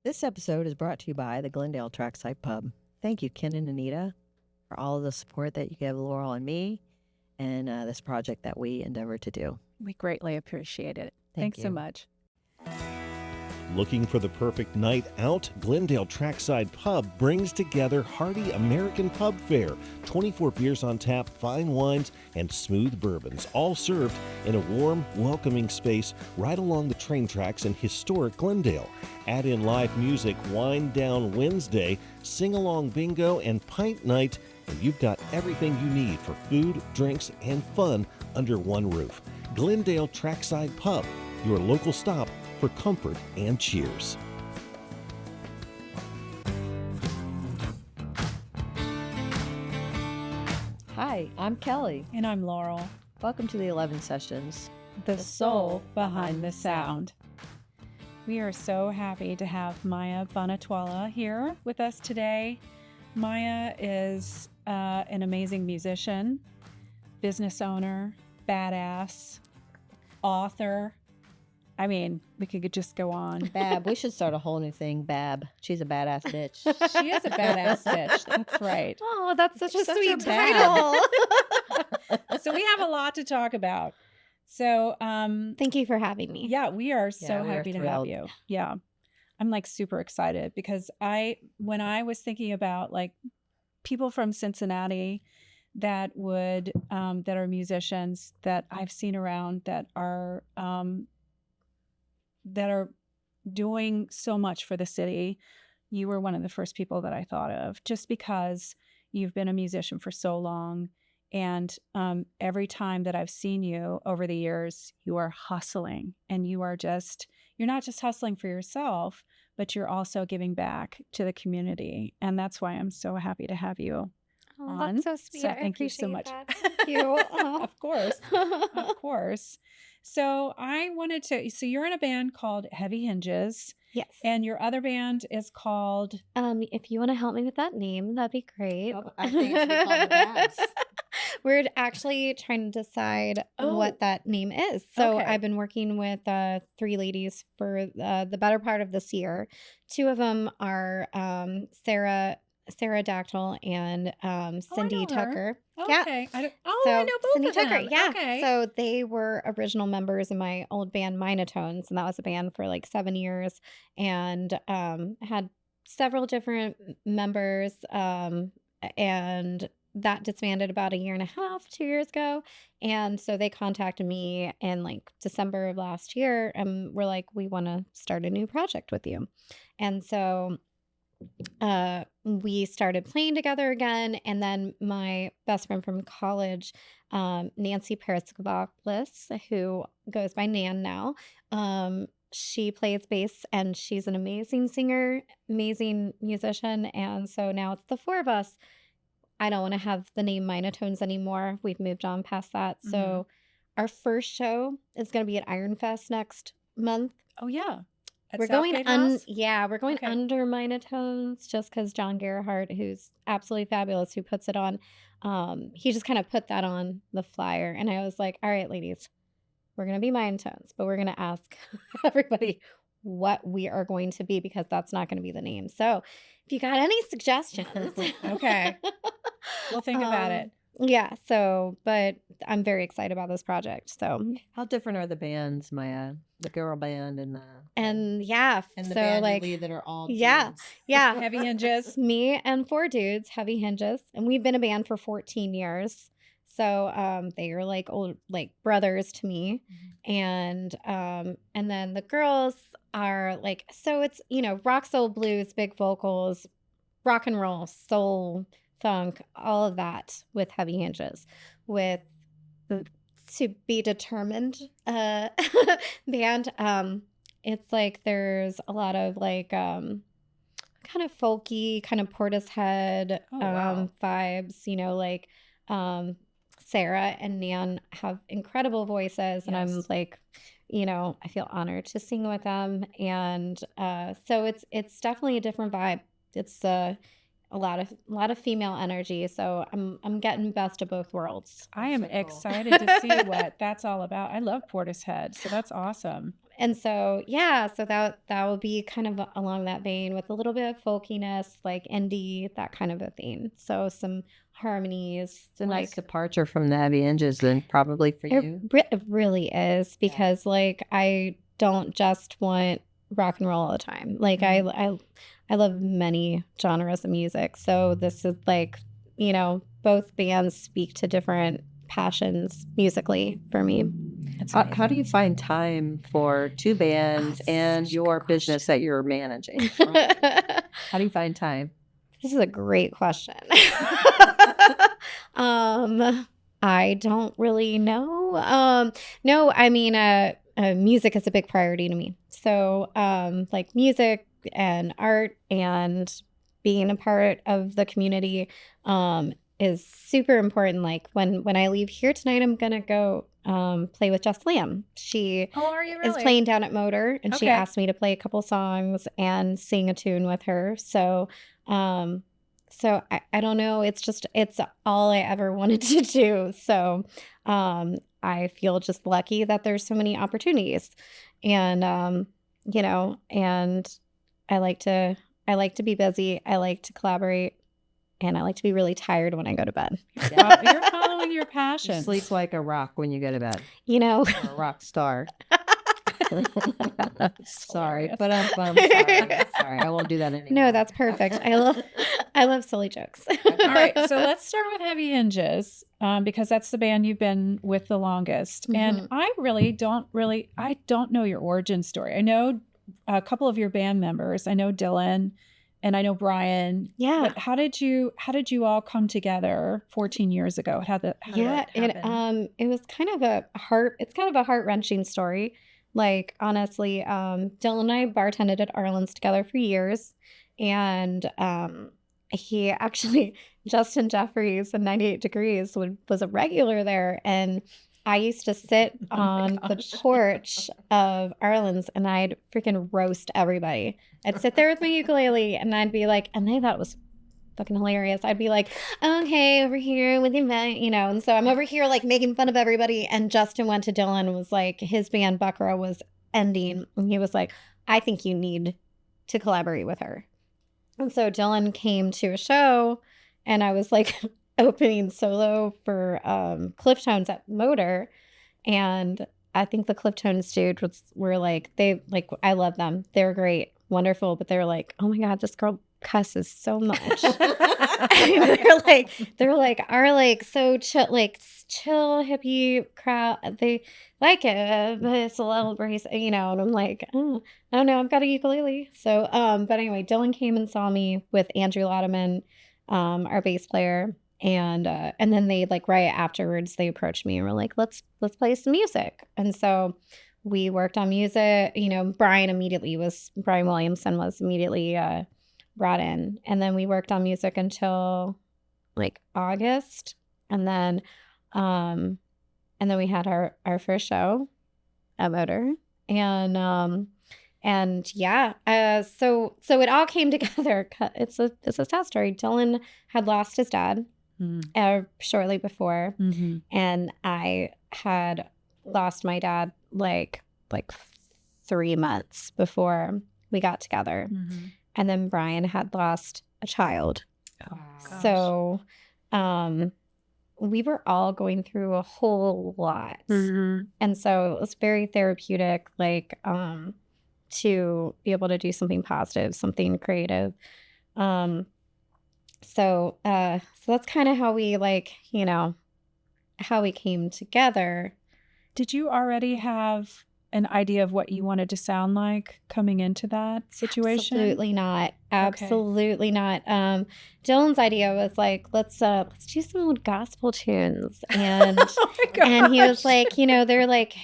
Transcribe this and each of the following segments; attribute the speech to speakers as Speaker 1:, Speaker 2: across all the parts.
Speaker 1: This episode is brought to you by the Glendale Trackside Pub. Thank you, Ken and Anita, for all of the support that you give Laurel and me and this project that we endeavor to do.
Speaker 2: We greatly appreciate it. Thanks so much.
Speaker 3: Looking for the perfect night out? Glendale Trackside Pub brings together hearty American pub fare, 24 beers on tap, fine wines, and smooth bourbons, all served in a warm, welcoming space right along the train tracks in historic Glendale. Add in live music, Wind Down Wednesday, sing-along bingo, and pint night, and you've got everything you need for food, drinks, and fun under one roof. Glendale Trackside Pub, your local stop for comfort and cheers.
Speaker 1: Hi, I'm Kelly.
Speaker 2: And I'm Laurel,
Speaker 1: Welcome to the 11 Sessions.
Speaker 2: the soul behind the sound. We are so happy to have Maya Banatwala here with us today. Maya is an amazing musician, business owner, badass, author. I mean, we could just go on.
Speaker 1: BAB. We should start a whole new thing. BAB. She's a badass bitch.
Speaker 2: She is a badass bitch. That's right.
Speaker 4: Oh, that's such a
Speaker 1: Such
Speaker 4: sweet
Speaker 1: a BAB.
Speaker 4: title.
Speaker 2: So we have a lot to talk about. So,
Speaker 4: Thank you for having me.
Speaker 2: yeah, we are so
Speaker 1: Yeah, we are
Speaker 2: happy to have
Speaker 1: thrilled.
Speaker 2: you. Yeah. I'm like super excited because when I was thinking about like people from Cincinnati that are musicians that I've seen around that are doing so much for the city, you were one of the first people that I thought of, just because you've been a musician for so long. And every time that I've seen you over the years, you are hustling, and you're not just hustling for yourself, but you're also giving back to the community. And that's why I'm so happy to have you
Speaker 4: Oh,
Speaker 2: on.
Speaker 4: that's so sweet.
Speaker 2: So
Speaker 4: I
Speaker 2: thank you so
Speaker 4: appreciate
Speaker 2: much.
Speaker 4: that. Thank you. Oh.
Speaker 2: Of course. Of course. So so you're in a band called Heavy Hinges,
Speaker 4: Yes.
Speaker 2: and your other band is called,
Speaker 4: If you want to help me with that name, that'd be great.
Speaker 1: Oh, I think it should be called the Babs.
Speaker 4: We're actually trying to decide
Speaker 2: Oh.
Speaker 4: what that name is. So
Speaker 2: Okay.
Speaker 4: I've been working with 3 ladies for the better part of this year. 2 of them are Sarah Dactyl and Cindy
Speaker 2: know her.
Speaker 4: Tucker. Yeah.
Speaker 2: okay. I
Speaker 4: So
Speaker 2: know both
Speaker 4: Cindy
Speaker 2: of
Speaker 4: Tucker,
Speaker 2: them.
Speaker 4: yeah.
Speaker 2: Okay.
Speaker 4: So they were original members in my old band Minatones, and that was a band for like 7 years, and had several different members, and that disbanded about 1.5 years, 2 years ago. And so they contacted me in like December of last year, and we're like, we want to start a new project with you. And so we started playing together again, and then my best friend from college, Nancy Periskopoulos, who goes by Nan now, she plays bass, and she's an amazing singer, amazing musician, and so now it's the 4 of us. I don't want to have the name Minatones anymore. We've moved on past that. So our first show is going to be at Iron Fest next month.
Speaker 2: Oh yeah. At
Speaker 4: We're going
Speaker 2: Southgate House?
Speaker 4: we're going
Speaker 2: Okay.
Speaker 4: under Minatones just because John Gerhardt, who's absolutely fabulous, who puts it on, he just kind of put that on the flyer, and I was like, all right, ladies, we're gonna be Minatones, but we're gonna ask everybody what we are going to be, because that's not going to be the name. So if you got any suggestions,
Speaker 2: Okay. We'll think about it.
Speaker 4: Yeah. So, but I'm very excited about this project. So,
Speaker 1: How different are the bands, Maya? The girl band and the
Speaker 4: yeah.
Speaker 1: and the
Speaker 4: so
Speaker 1: band
Speaker 4: like,
Speaker 1: lead that are all
Speaker 4: yeah.
Speaker 1: dudes.
Speaker 4: yeah.
Speaker 2: Heavy Hinges.
Speaker 4: Me and 4 dudes, Heavy Hinges, and we've been a band for 14 years. So they are like old, like brothers to me. And then the girls are like, so it's, rock, soul, blues, big vocals, rock and roll, soul, funk, all of that with Heavy Hinges, with the To Be Determined band. It's like there's a lot of like kind of folky, kind of Portishead
Speaker 2: Oh, wow.
Speaker 4: vibes, like Sarah and Nan have incredible voices, and I'm
Speaker 2: Yes.
Speaker 4: like, I feel honored to sing with them, and so it's definitely a different vibe. It's a lot of female energy, so I'm getting best of both worlds.
Speaker 2: I am
Speaker 1: So cool.
Speaker 2: excited to see what that's all about. I love Portishead, so that's awesome.
Speaker 4: And so, yeah, so that would be kind of along that vein with a little bit of folkiness, like indie, that kind of a theme. So some harmonies,
Speaker 1: It's a nice
Speaker 4: like
Speaker 1: departure from the Heavy Hinges, then probably for you.
Speaker 4: it really is, because like I don't just want rock and roll all the time. Like I love many genres of music. So this is like, both bands speak to different passions musically for me.
Speaker 2: It's
Speaker 1: How do you find time for two bands
Speaker 4: That's
Speaker 1: and
Speaker 4: such a
Speaker 1: your
Speaker 4: good
Speaker 1: business that you're managing? How do you find time?
Speaker 4: This is a great question. I don't really know. No, I mean, music is a big priority to me. So, like music and art and being a part of the community, is super important. Like when I leave here tonight, I'm gonna go play with Jess Lamb. She
Speaker 2: Oh, are you
Speaker 4: is
Speaker 2: really?
Speaker 4: playing down at Motor, and she
Speaker 2: Okay.
Speaker 4: asked me to play a couple songs and sing a tune with her. Um, so I don't know. It's all I ever wanted to do. So I feel just lucky that there's so many opportunities, and and I like to I like to be busy. I like to collaborate, and I like to be really tired when I go to bed.
Speaker 2: You're following your
Speaker 1: You
Speaker 2: passion.
Speaker 1: sleep like a rock when you go to bed,
Speaker 4: You know.
Speaker 1: or a rock star. Sorry,
Speaker 2: Hilarious.
Speaker 1: but I'm sorry. Sorry, I won't do that anymore.
Speaker 4: No, that's perfect. I love silly jokes.
Speaker 2: All right, so let's start with Heavy Hinges, because that's the band you've been with the longest. And
Speaker 4: Mhm.
Speaker 2: I don't know your origin story. I know a couple of your band members. I know Dylan and I know Brian.
Speaker 4: Yeah.
Speaker 2: But how did you all come together 14 years ago? How did
Speaker 4: Yeah,
Speaker 2: it happen?
Speaker 4: it was kind of it's kind of a heart-wrenching story. Like honestly, Dylan and I bartended at Arlen's together for years, and he actually Justin Jeffries and 98 Degrees was a regular there, and I used to sit
Speaker 2: Oh my
Speaker 4: on the
Speaker 2: gosh.
Speaker 4: porch of Arlen's, and I'd freaking roast everybody. I'd sit there with my ukulele, and I'd be like, and they thought it was fucking hilarious. I'd be like, okay, over here with your and so I'm over here like making fun of everybody. And Justin went to Dylan and was like, his band Buckra was ending, and he was like, I think you need to collaborate with her. And so Dylan came to a show, and I was like opening solo for Cliftones at Motor, and I think the Cliftones dude were like, I love them, they're great, wonderful, but they were like, oh my god, this girl cusses so much. they're like our like so chill hippie crowd. They like it, but it's a little abrasive, and I'm like, oh, I don't know, I've got a ukulele. So but anyway, Dylan came and saw me with Andrew Laudeman, our bass player, and then they like right afterwards they approached me and were like, let's play some music. And so we worked on music. Brian Williamson was immediately brought in, and then we worked on music until like August, and then we had our first show at Motor, and yeah, so it all came together. It's a sad story. Dylan had lost his dad shortly before, and I had lost my dad like 3 months before we got together. And then Brian had lost a child.
Speaker 2: Oh, gosh.
Speaker 4: So we were all going through a whole lot. And so it was very therapeutic, like to be able to do something positive, something creative. So that's kind of how we how we came together.
Speaker 2: Did you already have an idea of what you wanted to sound like coming into that situation?
Speaker 4: Absolutely not.
Speaker 2: Okay.
Speaker 4: Absolutely not. Dylan's idea was like, let's do some old gospel tunes, and
Speaker 2: Oh my
Speaker 4: and he was
Speaker 2: gosh.
Speaker 4: like, they're like,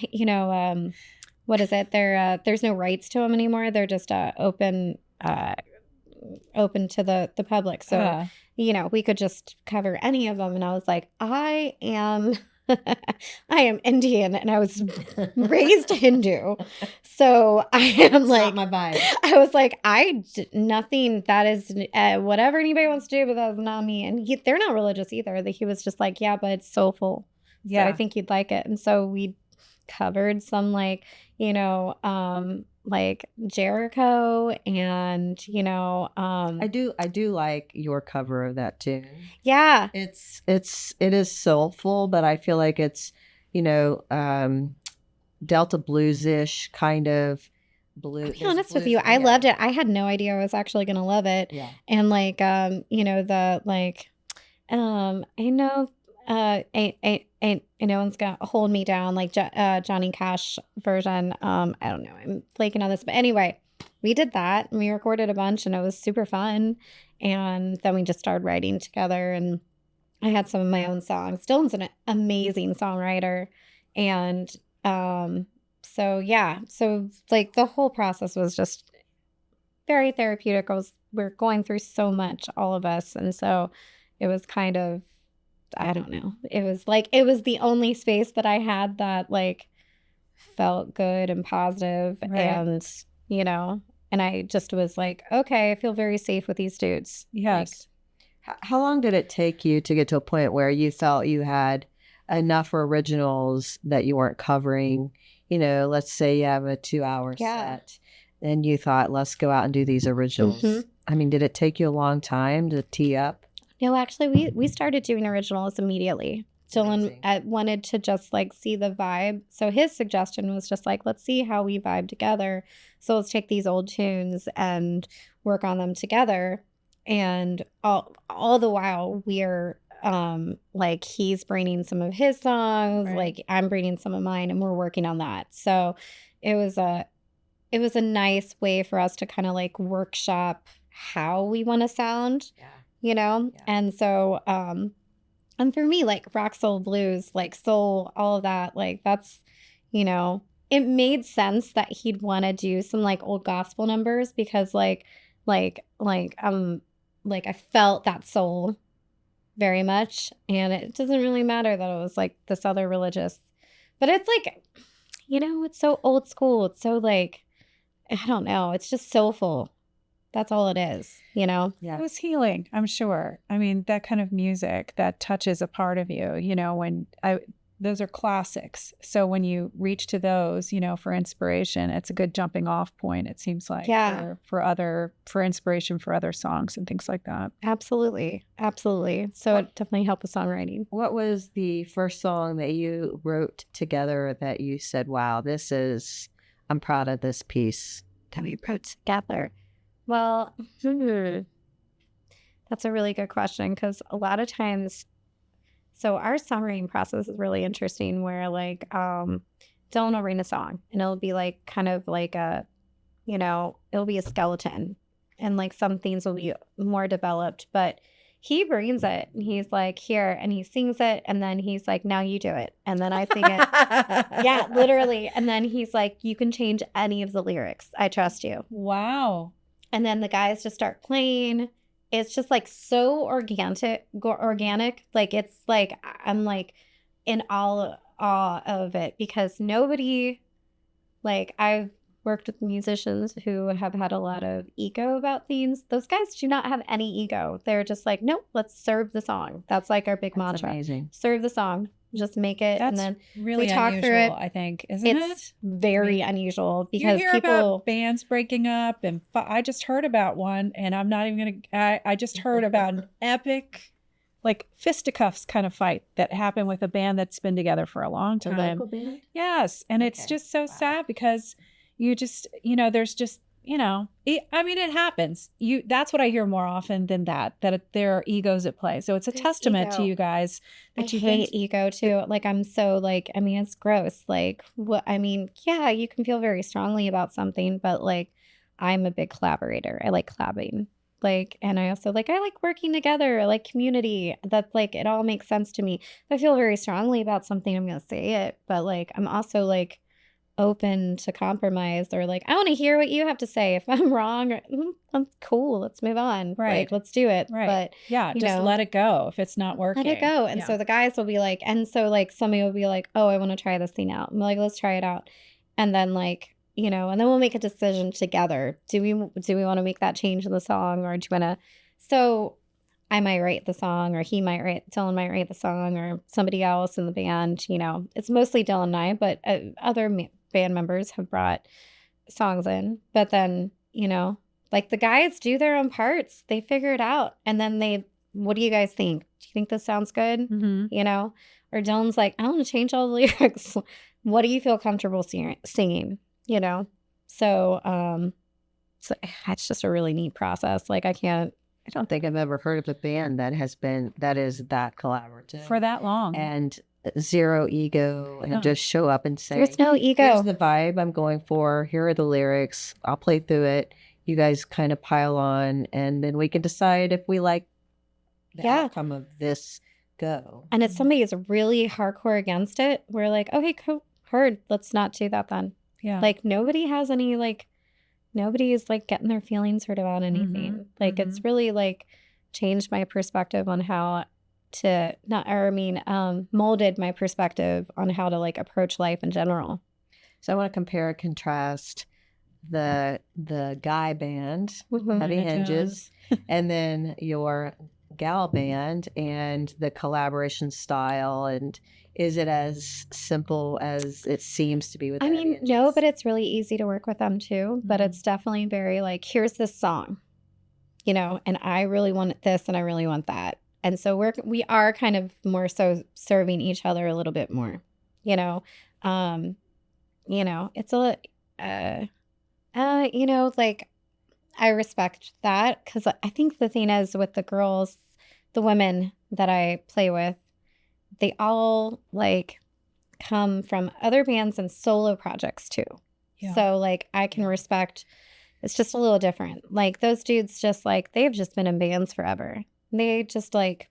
Speaker 4: what is it? They're there's no rights to them anymore. They're just open to the public. So we could just cover any of them. And I was like, I am Indian, and I was raised Hindu. So I am
Speaker 1: It's
Speaker 4: like,
Speaker 1: not my vibe.
Speaker 4: I was like, nothing that is whatever anybody wants to do, but that's not me. And they're not religious either. He was just like, yeah, but it's soulful. So I think you'd like it. And so we covered some like, like Jericho and,
Speaker 1: I do like your cover of that tune.
Speaker 4: yeah.
Speaker 1: It is soulful, but I feel like it's, Delta blues-ish kind of blue.
Speaker 4: I'll be
Speaker 1: There's
Speaker 4: honest with
Speaker 1: blues.
Speaker 4: you, I
Speaker 1: Yeah.
Speaker 4: loved it. I had no idea I was actually gonna love it.
Speaker 1: Yeah.
Speaker 4: And like, the like, ain't no, ain't no one's gonna hold me down, like Johnny Cash version. I don't know, I'm flaking on this, but anyway, we did that and we recorded a bunch, and it was super fun. And then we just started writing together, and I had some of my own songs. Dylan's an amazing songwriter, and so yeah, so like the whole process was just very therapeutic. We're going through so much, all of us, and so it was kind of, I don't know. It was the only space that I had that like felt good and positive,
Speaker 2: Right.
Speaker 4: and and I just was like, okay, I feel very safe with these dudes.
Speaker 2: Yes.
Speaker 1: How long did it take you to get to a point where you felt you had enough originals that you weren't covering? Let's say you have a 2-hour
Speaker 4: Yeah.
Speaker 1: set, and you thought, let's go out and do these originals.
Speaker 4: Mhm.
Speaker 1: I mean, did it take you a long time to tee up?
Speaker 4: No, actually, we started doing originals immediately. Dylan
Speaker 1: Amazing.
Speaker 4: wanted to just like see the vibe. So his suggestion was just like, let's see how we vibe together. So let's take these old tunes and work on them together. And all the while we're like he's bringing some of his songs,
Speaker 2: Right.
Speaker 4: like I'm bringing some of mine, and we're working on that. So it was a nice way for us to kind of like workshop how we want to sound,
Speaker 1: Yeah.
Speaker 4: Yeah. And so and for me, like rock, soul, blues, like soul, all of that, like that's, it made sense that he'd want to do some like old gospel numbers, because like I felt that soul very much, and it doesn't really matter that it was like this other religious, but it's like, it's so old school. It's so like, I don't know, it's just soulful. That's all it is,
Speaker 1: Yeah.
Speaker 2: It was healing, I'm sure. I mean, that kind of music that touches a part of you, those are classics. So when you reach to those, for inspiration, it's a good jumping off point, it seems like,
Speaker 4: Yeah.
Speaker 2: for inspiration for other songs and things like that.
Speaker 4: Absolutely. Absolutely. So it definitely helped with songwriting.
Speaker 1: What was the first song that you wrote together that you said, wow, I'm proud of this piece?
Speaker 4: That we wrote together. Well, that's a really good question, because a lot of times, so our songwriting process is really interesting, where like Dylan will write a song, and it'll be like kind of like it'll be a skeleton, and like some things will be more developed, but he brings it and he's like, here, and he sings it, and then he's like, now you do it, and then I sing it. Yeah, literally. And then he's like, you can change any of the lyrics. I trust you.
Speaker 2: Wow.
Speaker 4: And then the guys just start playing. It's just like so organic. Like it's like I'm like in all awe of it, because nobody, like I've worked with musicians who have had a lot of ego about things. Those guys do not have any ego. They're just like, nope, let's serve the song. That's like our big
Speaker 1: That's
Speaker 4: mantra.
Speaker 1: amazing.
Speaker 4: Serve the song. Just make it,
Speaker 2: That's
Speaker 4: and then
Speaker 2: really
Speaker 4: we talk
Speaker 2: unusual,
Speaker 4: through it.
Speaker 2: I think, isn't
Speaker 4: It's
Speaker 2: it?
Speaker 4: very
Speaker 2: I mean,
Speaker 4: unusual,
Speaker 2: You
Speaker 4: because
Speaker 2: hear
Speaker 4: people.
Speaker 2: about bands breaking up, and I just heard about one, and I'm not even gonna. I just heard about an epic, like fisticuffs kind of fight that happened with a band that's been together for a long
Speaker 1: The
Speaker 2: time.
Speaker 1: local band?
Speaker 2: Yes, and it's
Speaker 1: Okay.
Speaker 2: just so
Speaker 1: Wow.
Speaker 2: sad, because you just, there's just, I mean, it happens. That's what I hear more often than that there are egos at play. So it's a
Speaker 4: There's
Speaker 2: testament to
Speaker 4: ego.
Speaker 2: you guys
Speaker 4: I
Speaker 2: that you've
Speaker 4: hate ego too. Like I'm so like, I mean, it's gross. Like what, I mean, yeah, you can feel very strongly about something, but like I'm a big collaborator. I like collabing. Like, and I also like, I like working together. I like community. That's like, it all makes sense to me. If I feel very strongly about something, I'm going to say it. But like, I'm also like open to compromise, or like, I want to hear what you have to say. If I'm wrong, I'm cool. Let's move on.
Speaker 2: Right.
Speaker 4: Like, let's do it.
Speaker 2: Right.
Speaker 4: But
Speaker 2: Yeah, just let it go if it's not working.
Speaker 4: let it go. And
Speaker 2: Yeah.
Speaker 4: so the guys will be like, and so like somebody will be like, oh, I want to try this thing out. I'm like, let's try it out. And then like, and then we'll make a decision together. Do we want to make that change in the song, or do you want to? So I might write the song, or Dylan might write the song, or somebody else in the band. It's mostly Dylan and I, but other band members have brought songs in. But then, like the guys do their own parts. They figure it out. And then what do you guys think? Do you think this sounds good?
Speaker 2: Mm-hmm.
Speaker 4: Or Dylan's like, I want to change all the lyrics. What do you feel comfortable singing? So it's just a really neat process. Like I
Speaker 1: don't think I've ever heard of a band that is that collaborative
Speaker 2: For that long.
Speaker 1: and zero ego, and just show up and say,
Speaker 4: there's no ego.
Speaker 1: Here's the vibe I'm going for. Here are the lyrics. I'll play through it. You guys kind of pile on, and then we can decide if we like the outcome of this go.
Speaker 4: And if somebody is really hardcore against it, we're like, okay, cool, heard. Let's not do that then.
Speaker 2: Yeah.
Speaker 4: Like nobody has any nobody is like getting their feelings hurt about anything. It's really like changed my perspective on how to molded my perspective on how to like approach life in general.
Speaker 1: So I want to compare and contrast the guy band, Heavy Hinges, and then your gal band and the collaboration style. And is it as simple as it seems to be with Heavy Hinges?
Speaker 4: No, but it's really easy to work with them too. But it's definitely very like, here's this song, and I really want this and I really want that. And so we are kind of more so serving each other a little bit more, it's like I respect that, because I think the thing is with the girls, the women that I play with, they all like come from other bands and solo projects too. Yeah. So like I can respect, it's just a little different. Like those dudes just like, they've just been in bands forever. They just like,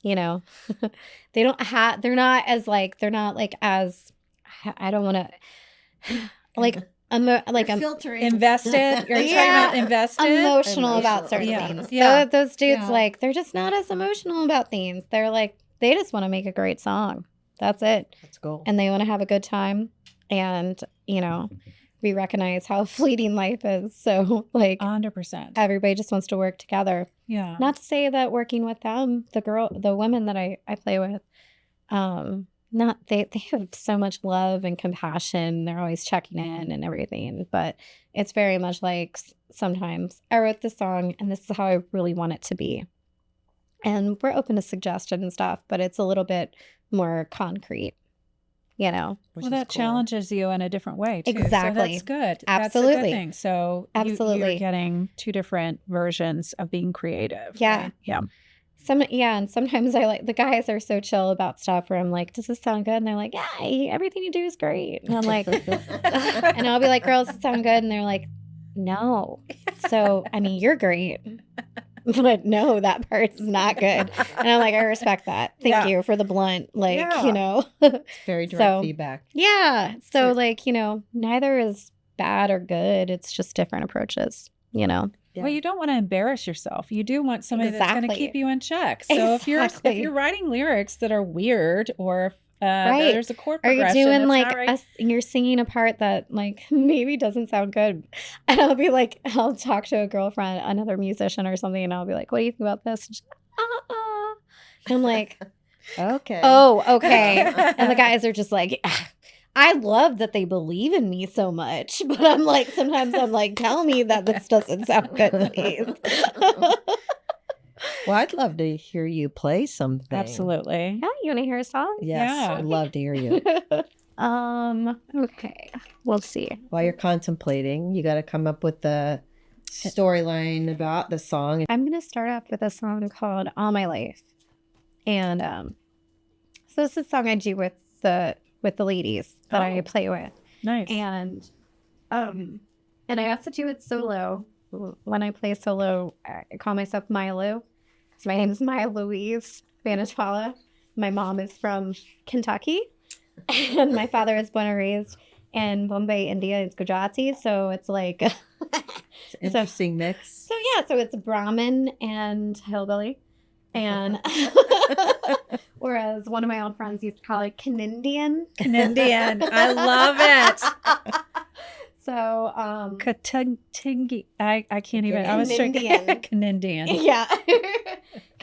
Speaker 4: they're not as I don't want to like
Speaker 1: filtering.
Speaker 2: Invested. You're talking about invested?
Speaker 4: Emotional about certain things.
Speaker 2: Yeah.
Speaker 4: So those dudes, like, they're just not as emotional about things. They're like, they just want to make a great song. That's it.
Speaker 1: Let's go.
Speaker 4: And they want to have a good time. And, we recognize how fleeting life is. So, like,
Speaker 2: 100%.
Speaker 4: Everybody just wants to work together.
Speaker 2: Yeah.
Speaker 4: Not to say that working with them, the women that I play with, they have so much love and compassion. They're always checking in and everything. But it's very much like sometimes I wrote this song and this is how I really want it to be. And we're open to suggestion and stuff, but it's a little bit more concrete,
Speaker 2: Well, that challenges you in a different way, too.
Speaker 4: Exactly.
Speaker 2: So that's good.
Speaker 4: Absolutely.
Speaker 2: That's a good thing. So you're getting two different versions of being creative.
Speaker 4: Yeah.
Speaker 2: Right? Yeah.
Speaker 4: And sometimes I like, the guys are so chill about stuff where I'm like, does this sound good? And they're like, yeah, everything you do is great. And I'm like, and I'll be like, girls, does it sound good? And they're like, no. So, you're great. But no, that part's not good. And I'm like, I respect that. Thank you for the blunt,
Speaker 1: It's very direct feedback.
Speaker 4: Yeah. So neither is bad or good. It's just different approaches, Yeah.
Speaker 2: Well, you don't want to embarrass yourself. You do want somebody that's going to keep you in check. So if you're writing lyrics that are weird, or if there's a chord progression,
Speaker 4: are you doing
Speaker 2: that's not right.
Speaker 4: you're singing a part that like maybe doesn't sound good, and I'll be like, I'll talk to a girlfriend, another musician or something, and I'll be like, what do you think about this? And she's like, and I'm like,
Speaker 1: okay.
Speaker 4: Oh, okay. And the guys are just like, I love that they believe in me so much, but I'm like, sometimes I'm like, tell me that this doesn't sound good, please.
Speaker 1: Well, I'd love to hear you play something.
Speaker 2: Absolutely.
Speaker 4: Yeah, you want to hear a song?
Speaker 1: Yes,
Speaker 2: Yeah.
Speaker 1: I'd love to hear you.
Speaker 4: Okay, we'll see.
Speaker 1: While you're contemplating, you got to come up with the storyline about the song.
Speaker 4: I'm going to start off with a song called All My Life. And so this is a song I do with the ladies that I play with.
Speaker 2: Nice.
Speaker 4: And I also do it solo. When I play solo, I call myself Maya Lou. So my name is Maya Louise Banatwala. My mom is from Kentucky, and my father is born and raised in Bombay, India. It's Gujarati, so it's like
Speaker 1: It's an interesting mix.
Speaker 4: So so it's Brahmin and hillbilly, and whereas one of my old friends used to call it Canadian.
Speaker 2: I love it.
Speaker 4: So,
Speaker 2: Katungi. I can't even. I was trying.
Speaker 4: Canadian.
Speaker 2: Canadian.
Speaker 4: Yeah.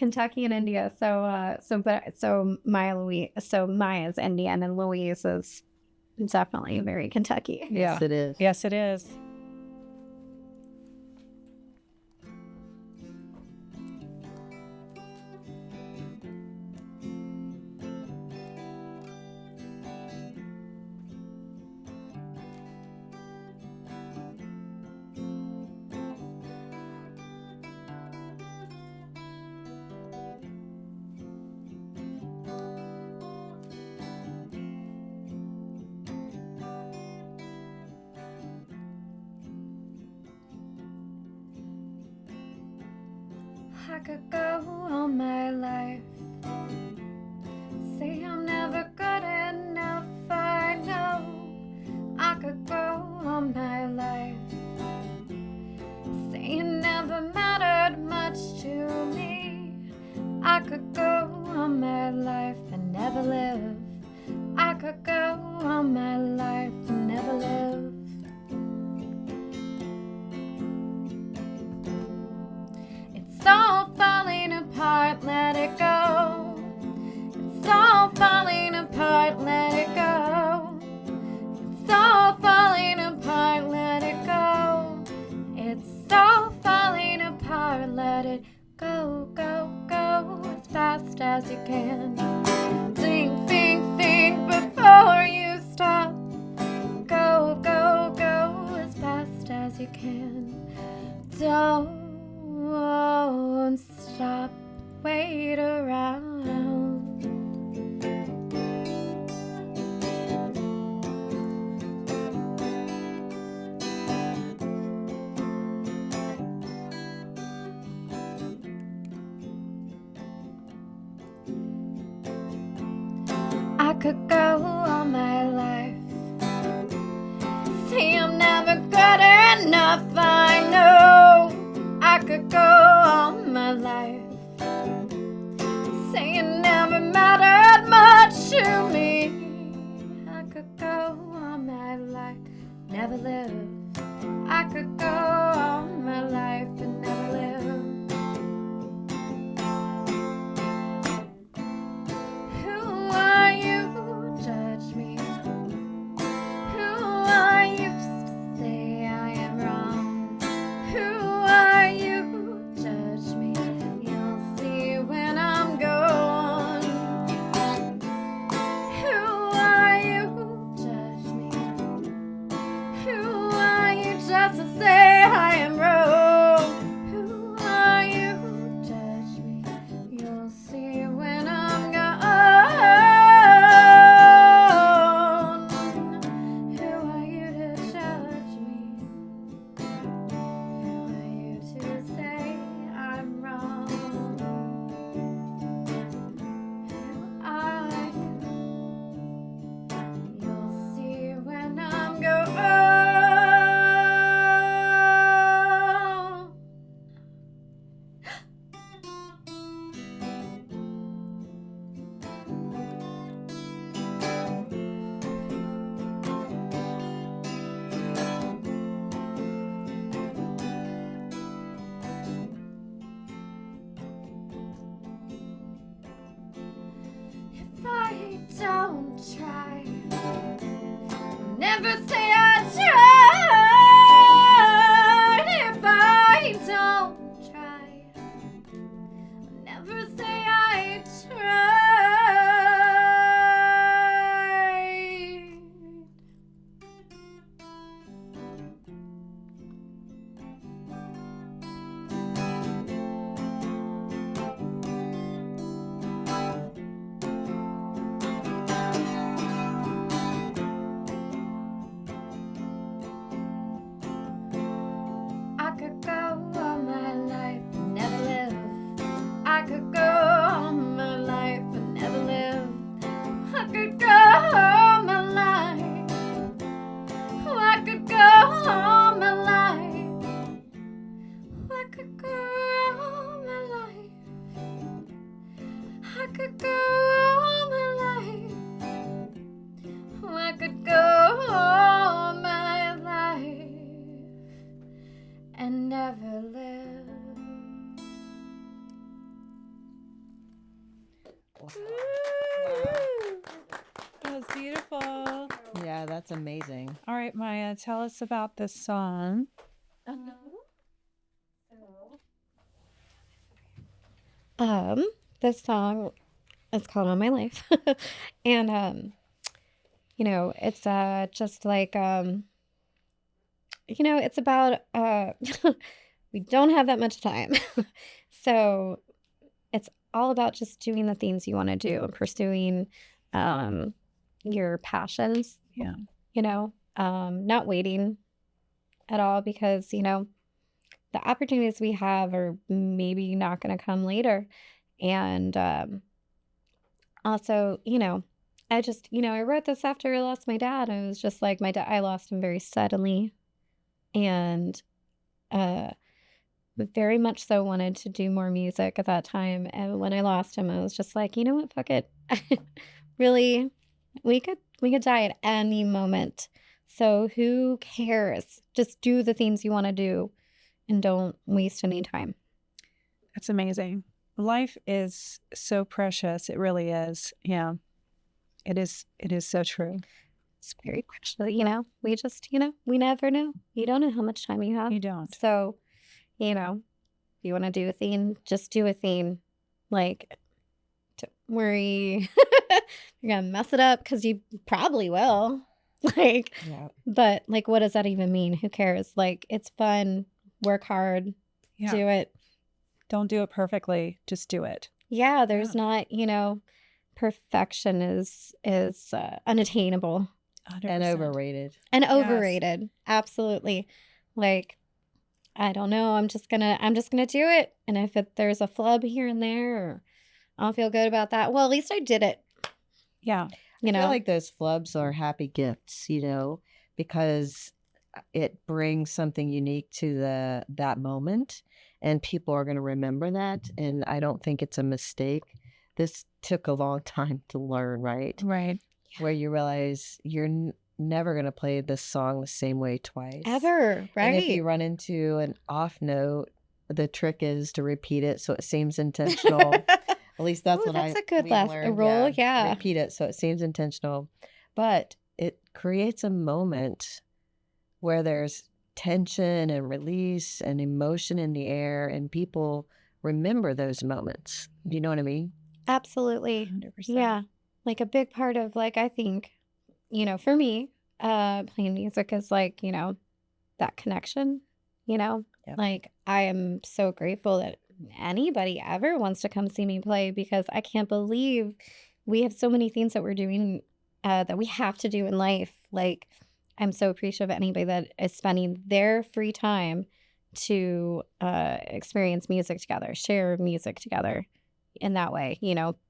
Speaker 4: Kentucky and India. So Maya's Indian and Louise is definitely very Kentucky.
Speaker 2: Yeah.
Speaker 1: Yes, it is.
Speaker 2: Yes, it is.
Speaker 4: I could go all my life, say I'm never good enough. I know I could go all my life, say it never mattered much to me. I could go all my life and never live. I could go all my life and never live. It's all falling apart, let it go. It's all falling apart, let it go. It's all falling apart, let it go. It's all falling apart, let it go, go, go as fast as you can. Think, think, think before you stop. Go, go, go as fast as you can. Don't stop, wait around. I could go all my life, say I'm never good enough. I know I could go all my life, say it never mattered much to me. I could go all my life, never live. I could go all my life and never live. Who are you to judge me? Who are you to say I am wrong? Who are you to judge me? You'll see when I'm gone. Who are you to judge me? Who are you just to say I am wrong? Who are you to judge me? You'll see when I'm gone. Who are you to judge me? Who are you to say I'm wrong? Who are you? You'll see when I'm gone. If I don't try, never say I tried. If I don't try, never say I tried. I could go all my life and never live. I could go all my life and never live. I could go all my life. I could go all my life. I could go all my life. I could go all my life. I could go all my life and never live.
Speaker 2: That was beautiful.
Speaker 1: Yeah, that's amazing.
Speaker 2: All right, Maya, tell us about this song.
Speaker 4: This song is called On My Life. And it's just like it's about we don't have that much time. So it's all about just doing the things you want to do and pursuing your passions,
Speaker 2: Yeah.
Speaker 4: not waiting at all because, the opportunities we have are maybe not going to come later. And also, I wrote this after I lost my dad. And it was just like I lost him very suddenly. And very much so wanted to do more music at that time. And when I lost him, I was just like, you know what, fuck it. Really, we could die at any moment. So who cares? Just do the things you want to do and don't waste any time.
Speaker 2: That's amazing. Life is so precious. It really is. Yeah. It is so true.
Speaker 4: It's very precious. We just, we never know. You don't know how much time you have.
Speaker 2: You don't.
Speaker 4: So, if you want to do a thing, just do a thing. Like, don't worry. You're going to mess it up because you probably will.
Speaker 1: Yeah.
Speaker 4: But what does that even mean? Who cares? It's fun. Work hard.
Speaker 2: Yeah.
Speaker 4: Do it.
Speaker 2: Don't do it perfectly. Just do it.
Speaker 4: Yeah, there's not, perfection is unattainable
Speaker 2: 100%.
Speaker 1: And overrated.
Speaker 4: and
Speaker 2: Yes.
Speaker 4: overrated. Absolutely. I don't know. I'm just gonna do it. And if there's a flub here and there, or I don't feel good about that, well, at least I did it.
Speaker 2: Yeah.
Speaker 1: I feel like those flubs are happy gifts, because it brings something unique to that moment, and people are going to remember that. And I don't think it's a mistake. This took a long time to learn, right?
Speaker 2: Right.
Speaker 1: Where you realize you're never going to play this song the same way twice.
Speaker 4: Ever, right?
Speaker 1: And if you run into an off note, the trick is to repeat it so it seems intentional. At least that's what
Speaker 4: that's a good
Speaker 1: we
Speaker 4: last
Speaker 1: learned.
Speaker 4: rule. Yeah.
Speaker 1: Repeat it so it seems intentional. But it creates a moment where there's tension and release and emotion in the air, and people remember those moments. Do you know what I mean?
Speaker 4: Absolutely.
Speaker 2: 100%.
Speaker 4: Yeah. A big part of I think, for me, playing music is that connection,
Speaker 1: Yep.
Speaker 4: I am so grateful that anybody ever wants to come see me play, because I can't believe we have so many things that we're doing that we have to do in life. I'm so appreciative of anybody that is spending their free time to experience music together, share music together in that way,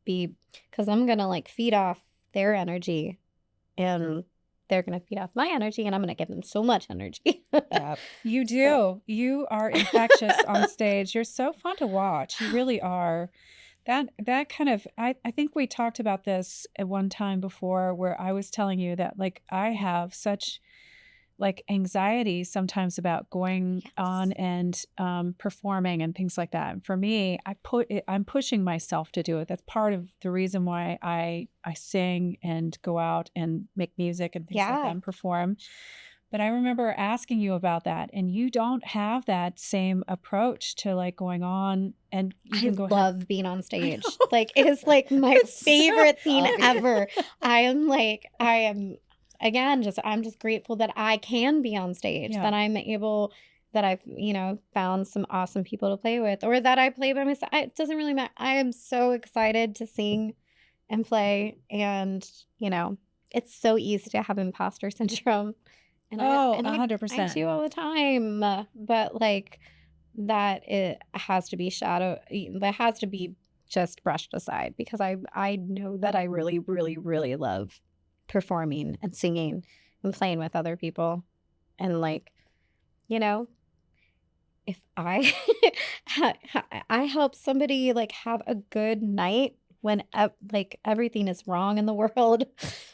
Speaker 4: because I'm going to feed off their energy, and they're going to feed off my energy, and I'm going to give them so much energy.
Speaker 1: Yep.
Speaker 2: You do. You are infectious on stage. You're so fun to watch. You really are. That kind of, I think we talked about this at one time before, where I was telling you that I have such anxiety sometimes about going on and performing and things like that. And for me, I'm pushing myself to do it. That's part of the reason why I sing and go out and make music and things like that and perform. But I remember asking you about that, and you don't have that same approach to going on, and you can go
Speaker 4: love being on stage. It is my favorite thing ever. I am again, I'm just grateful that I can be on stage, that I'm able, that I've, found some awesome people to play with, or that I play by myself. It doesn't really matter. I am so excited to sing and play. And, it's so easy to have imposter syndrome. And
Speaker 2: 100%.
Speaker 4: I do all the time. But that it has to be that has to be just brushed aside, because I know that I really, really, really love performing and singing and playing with other people. And if I I help somebody have a good night when everything is wrong in the world,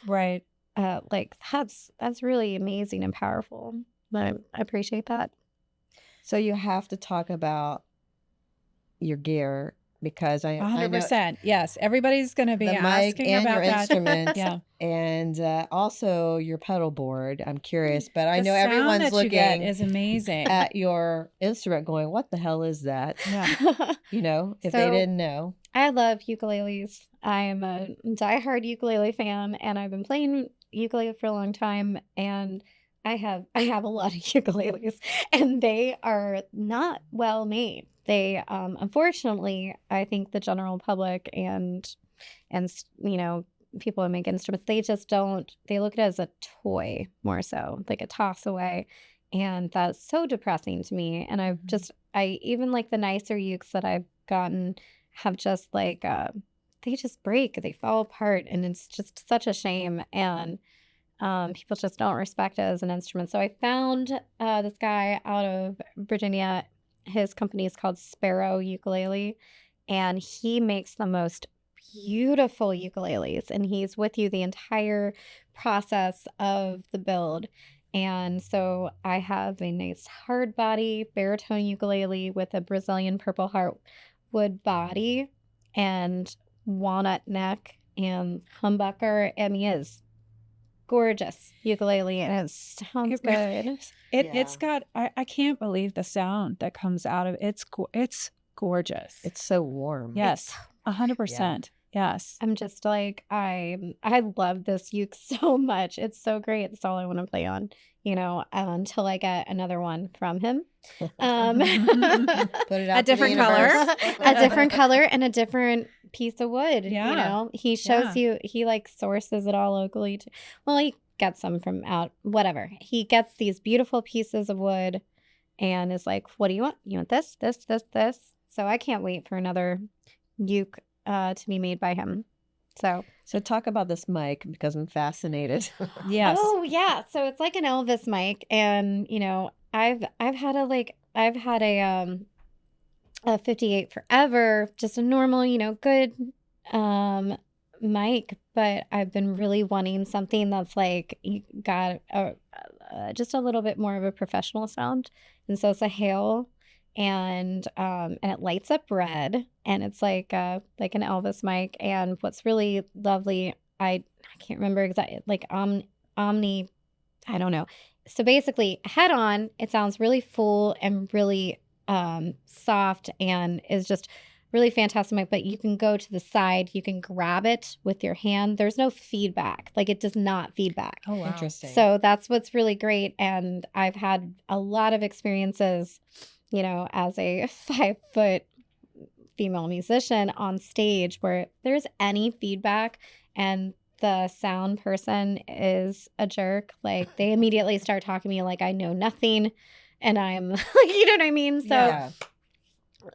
Speaker 2: right.
Speaker 4: That's really amazing and powerful. I appreciate that.
Speaker 1: So you have to talk about your gear because I know
Speaker 2: 100%. Yes. Everybody's going to be
Speaker 1: the mic
Speaker 2: asking
Speaker 1: and your
Speaker 2: about that.
Speaker 1: instrument,
Speaker 2: Yeah.
Speaker 1: and also your pedal board. I'm curious, but I
Speaker 2: The
Speaker 1: know
Speaker 2: sound
Speaker 1: everyone's
Speaker 2: that you get
Speaker 1: looking
Speaker 2: is amazing.
Speaker 1: at your instrument, going, "What the hell is that?"
Speaker 2: Yeah.
Speaker 1: You know, if they
Speaker 4: So
Speaker 1: didn't know.
Speaker 4: I love ukuleles. I am a diehard ukulele fan, and I've been playing ukulele for a long time. And I have a lot of ukuleles, and they are not well made. They unfortunately, I think the general public and people who make instruments, they just don't. They look at it as a toy more so, like a toss away, and that's so depressing to me. And I even like the nicer ukes that I've gotten have just like they just break, they fall apart, and it's just such a shame. And people just don't respect it as an instrument. So I found this guy out of Virginia. His company is called Sparrow Ukulele, and he makes the most beautiful ukuleles, and he's with you the entire process of the build. And so I have a nice hard body baritone ukulele with a Brazilian purple heartwood body and walnut neck and humbucker. I mean, it's gorgeous ukulele, and it sounds
Speaker 2: It really
Speaker 4: good.
Speaker 2: is. It's got, I can't believe the sound that comes out of it. It's gorgeous.
Speaker 1: It's so warm.
Speaker 2: Yes. 100%. Yes.
Speaker 4: I'm just like, I love this uke so much. It's so great. That's all I want to play on, until I get another one from him.
Speaker 1: Put it out
Speaker 2: A different color.
Speaker 4: A different color and a different piece of wood.
Speaker 2: Yeah.
Speaker 4: He shows
Speaker 2: Yeah.
Speaker 4: you, he like sources it all locally. Well, he gets some from out, whatever. He gets these beautiful pieces of wood and is like, what do you want? You want this, this, this, this. So I can't wait for another uke to be made by him. So
Speaker 1: talk about this mic because I'm fascinated.
Speaker 2: Yes.
Speaker 4: Oh yeah, so it's like an Elvis mic, and I've had a 58 forever, just a normal, good mic, but I've been really wanting something that's like you got just a little bit more of a professional sound, and so it's a Hale. And it lights up red, and it's like an Elvis mic. And what's really lovely, I can't remember exactly, like Omni, I don't know. So basically, head on, it sounds really full and really soft, and is just really fantastic mic. But you can go to the side, you can grab it with your hand. There's no feedback, like it does not feedback.
Speaker 2: Oh, wow.
Speaker 1: Interesting.
Speaker 4: So that's what's really great. And I've had a lot of experiences, as a 5-foot female musician on stage where there's any feedback and the sound person is a jerk. Like they immediately start talking to me like I know nothing, and I'm like, you know what I mean? So
Speaker 1: Yeah.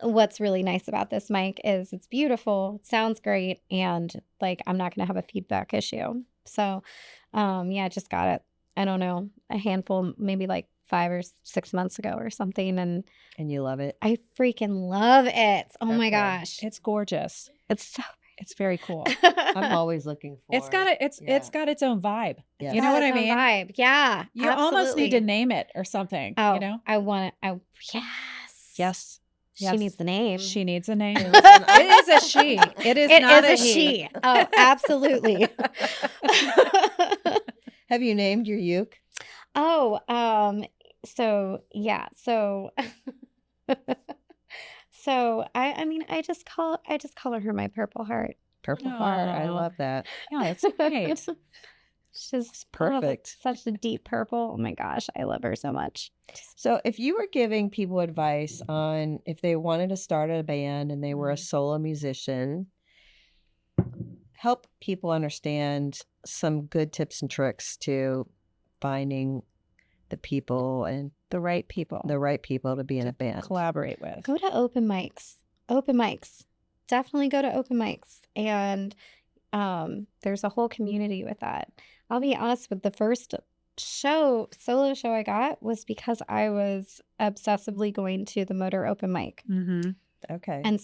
Speaker 4: what's really nice about this mic is it's beautiful, it sounds great, and like I'm not going to have a feedback issue. So I just got it, I don't know, a handful, maybe like 5 or 6 months ago or something, and
Speaker 1: you love it.
Speaker 4: I freaking love it. Oh my
Speaker 1: Okay.
Speaker 4: gosh,
Speaker 2: It's gorgeous.
Speaker 4: it's so
Speaker 2: It's very cool.
Speaker 1: I'm always looking for.
Speaker 2: It's got its own vibe.
Speaker 1: Yeah.
Speaker 2: You know what I
Speaker 4: its own
Speaker 2: mean?
Speaker 4: vibe. Yeah,
Speaker 2: You almost need to
Speaker 4: absolutely.
Speaker 2: name it or something.
Speaker 4: Oh,
Speaker 2: You know?
Speaker 4: I want it.
Speaker 2: Yes.
Speaker 4: She
Speaker 2: Yes.
Speaker 4: needs the name.
Speaker 2: She needs a name.
Speaker 1: Listen,
Speaker 2: It is a she. It is
Speaker 4: It
Speaker 2: not
Speaker 4: is
Speaker 2: a
Speaker 4: a
Speaker 2: he.
Speaker 4: she. Oh, absolutely.
Speaker 1: Have you named your uke?
Speaker 4: Oh, so yeah, so I mean I just call her my Purple Heart.
Speaker 1: Purple Heart. I
Speaker 2: Aw.
Speaker 1: love that.
Speaker 2: Yeah, it's great.
Speaker 4: She's
Speaker 1: Perfect.
Speaker 4: such a deep purple. Oh my gosh, I love her so much.
Speaker 1: So, if you were giving people advice on if they wanted to start a band and they were a solo musician, help people understand some good tips and tricks to finding the people and
Speaker 2: The right people.
Speaker 1: the right people to be in a band.
Speaker 2: Collaborate with.
Speaker 4: Go to open mics. Open mics. Definitely go to open mics. And there's a whole community with that. I'll be honest, with the first solo show I got was because I was obsessively going to the Motor open mic.
Speaker 2: Mm-hmm.
Speaker 1: Okay.
Speaker 4: And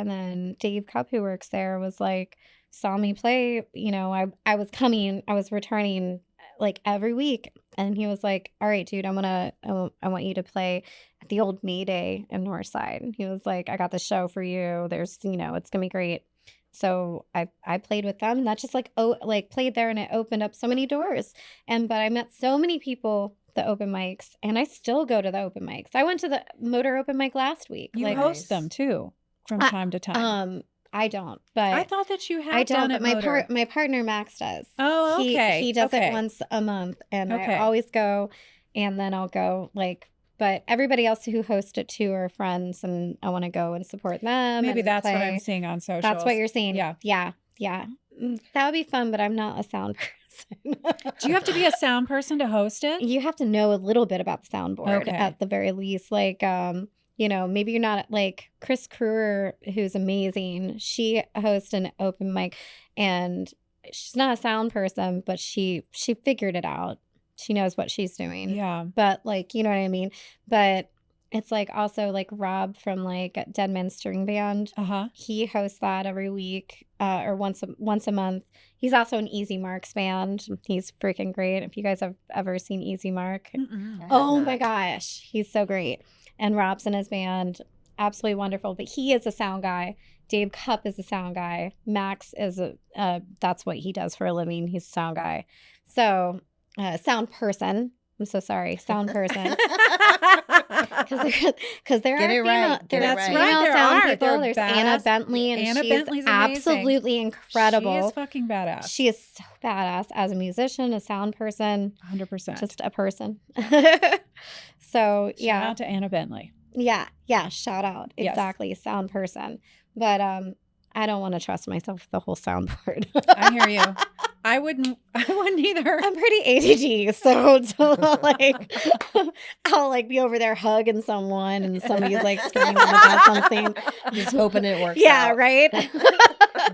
Speaker 4: then Dave Cupp, who works there, was like, saw me play, I was returning like every week. And he was like, all right, dude, I want you to play at the old Mayday in Northside. He was like, I got the show for you. There's, it's going to be great. So I played with them, and that just played there, and it opened up so many doors. But I met so many people at the open mics, and I still go to the open mics. I went to the Motor open mic last week.
Speaker 2: You host them too from time to time.
Speaker 4: I don't, but
Speaker 2: I thought that you had
Speaker 4: I don't,
Speaker 2: done
Speaker 4: but
Speaker 2: it.
Speaker 4: my partner Max does.
Speaker 2: Oh, okay.
Speaker 4: He does it once a month, and I always go, and then I'll go but everybody else who host it too are friends, and I want to go and support them.
Speaker 2: Maybe
Speaker 4: and
Speaker 2: that's
Speaker 4: play.
Speaker 2: what I'm seeing on socials.
Speaker 4: That's what you're seeing.
Speaker 2: Yeah.
Speaker 4: That would be fun, but I'm not a sound person.
Speaker 2: Do you have to be a sound person to host it?
Speaker 4: You have to know a little bit about the soundboard at the very least. Maybe you're not like Chris Kruer, who's amazing. She hosts an open mic, and she's not a sound person, but she figured it out. She knows what she's doing.
Speaker 2: Yeah.
Speaker 4: But you know what I mean? But it's also Rob from Dead Man String Band. He hosts that every week or once a month. He's also an Easy Marks band. He's freaking great. If you guys have ever seen Easy Mark, oh my gosh, he's so great. And Rob's in his band, absolutely wonderful. But he is a sound guy. Dave Cupp is a sound guy. Max is that's what he does for a living. He's a sound guy. So sound person. I'm so sorry, sound person. Because there
Speaker 1: Get
Speaker 4: are
Speaker 1: it
Speaker 4: female,
Speaker 1: right. Get it
Speaker 4: there's
Speaker 1: right.
Speaker 4: female
Speaker 2: There
Speaker 4: sound
Speaker 2: are.
Speaker 4: people.
Speaker 2: They're
Speaker 4: There's
Speaker 2: badass.
Speaker 4: Anna Bentley, and
Speaker 2: Anna
Speaker 4: she's
Speaker 2: Bentley's amazing.
Speaker 4: absolutely incredible.
Speaker 2: She is fucking badass.
Speaker 4: She is so badass as a musician, a sound person,
Speaker 2: 100%.
Speaker 4: just a person. So
Speaker 2: Shout out to Anna Bentley.
Speaker 4: Yeah, shout out.
Speaker 2: Yes.
Speaker 4: Exactly, sound person. But I don't want to trust myself with the whole soundboard.
Speaker 2: I hear you. I wouldn't either.
Speaker 4: I'm pretty ADD, so I'll be over there hugging someone, and somebody's screaming about something.
Speaker 1: Just hoping it works.
Speaker 4: Yeah,
Speaker 1: out.
Speaker 4: right.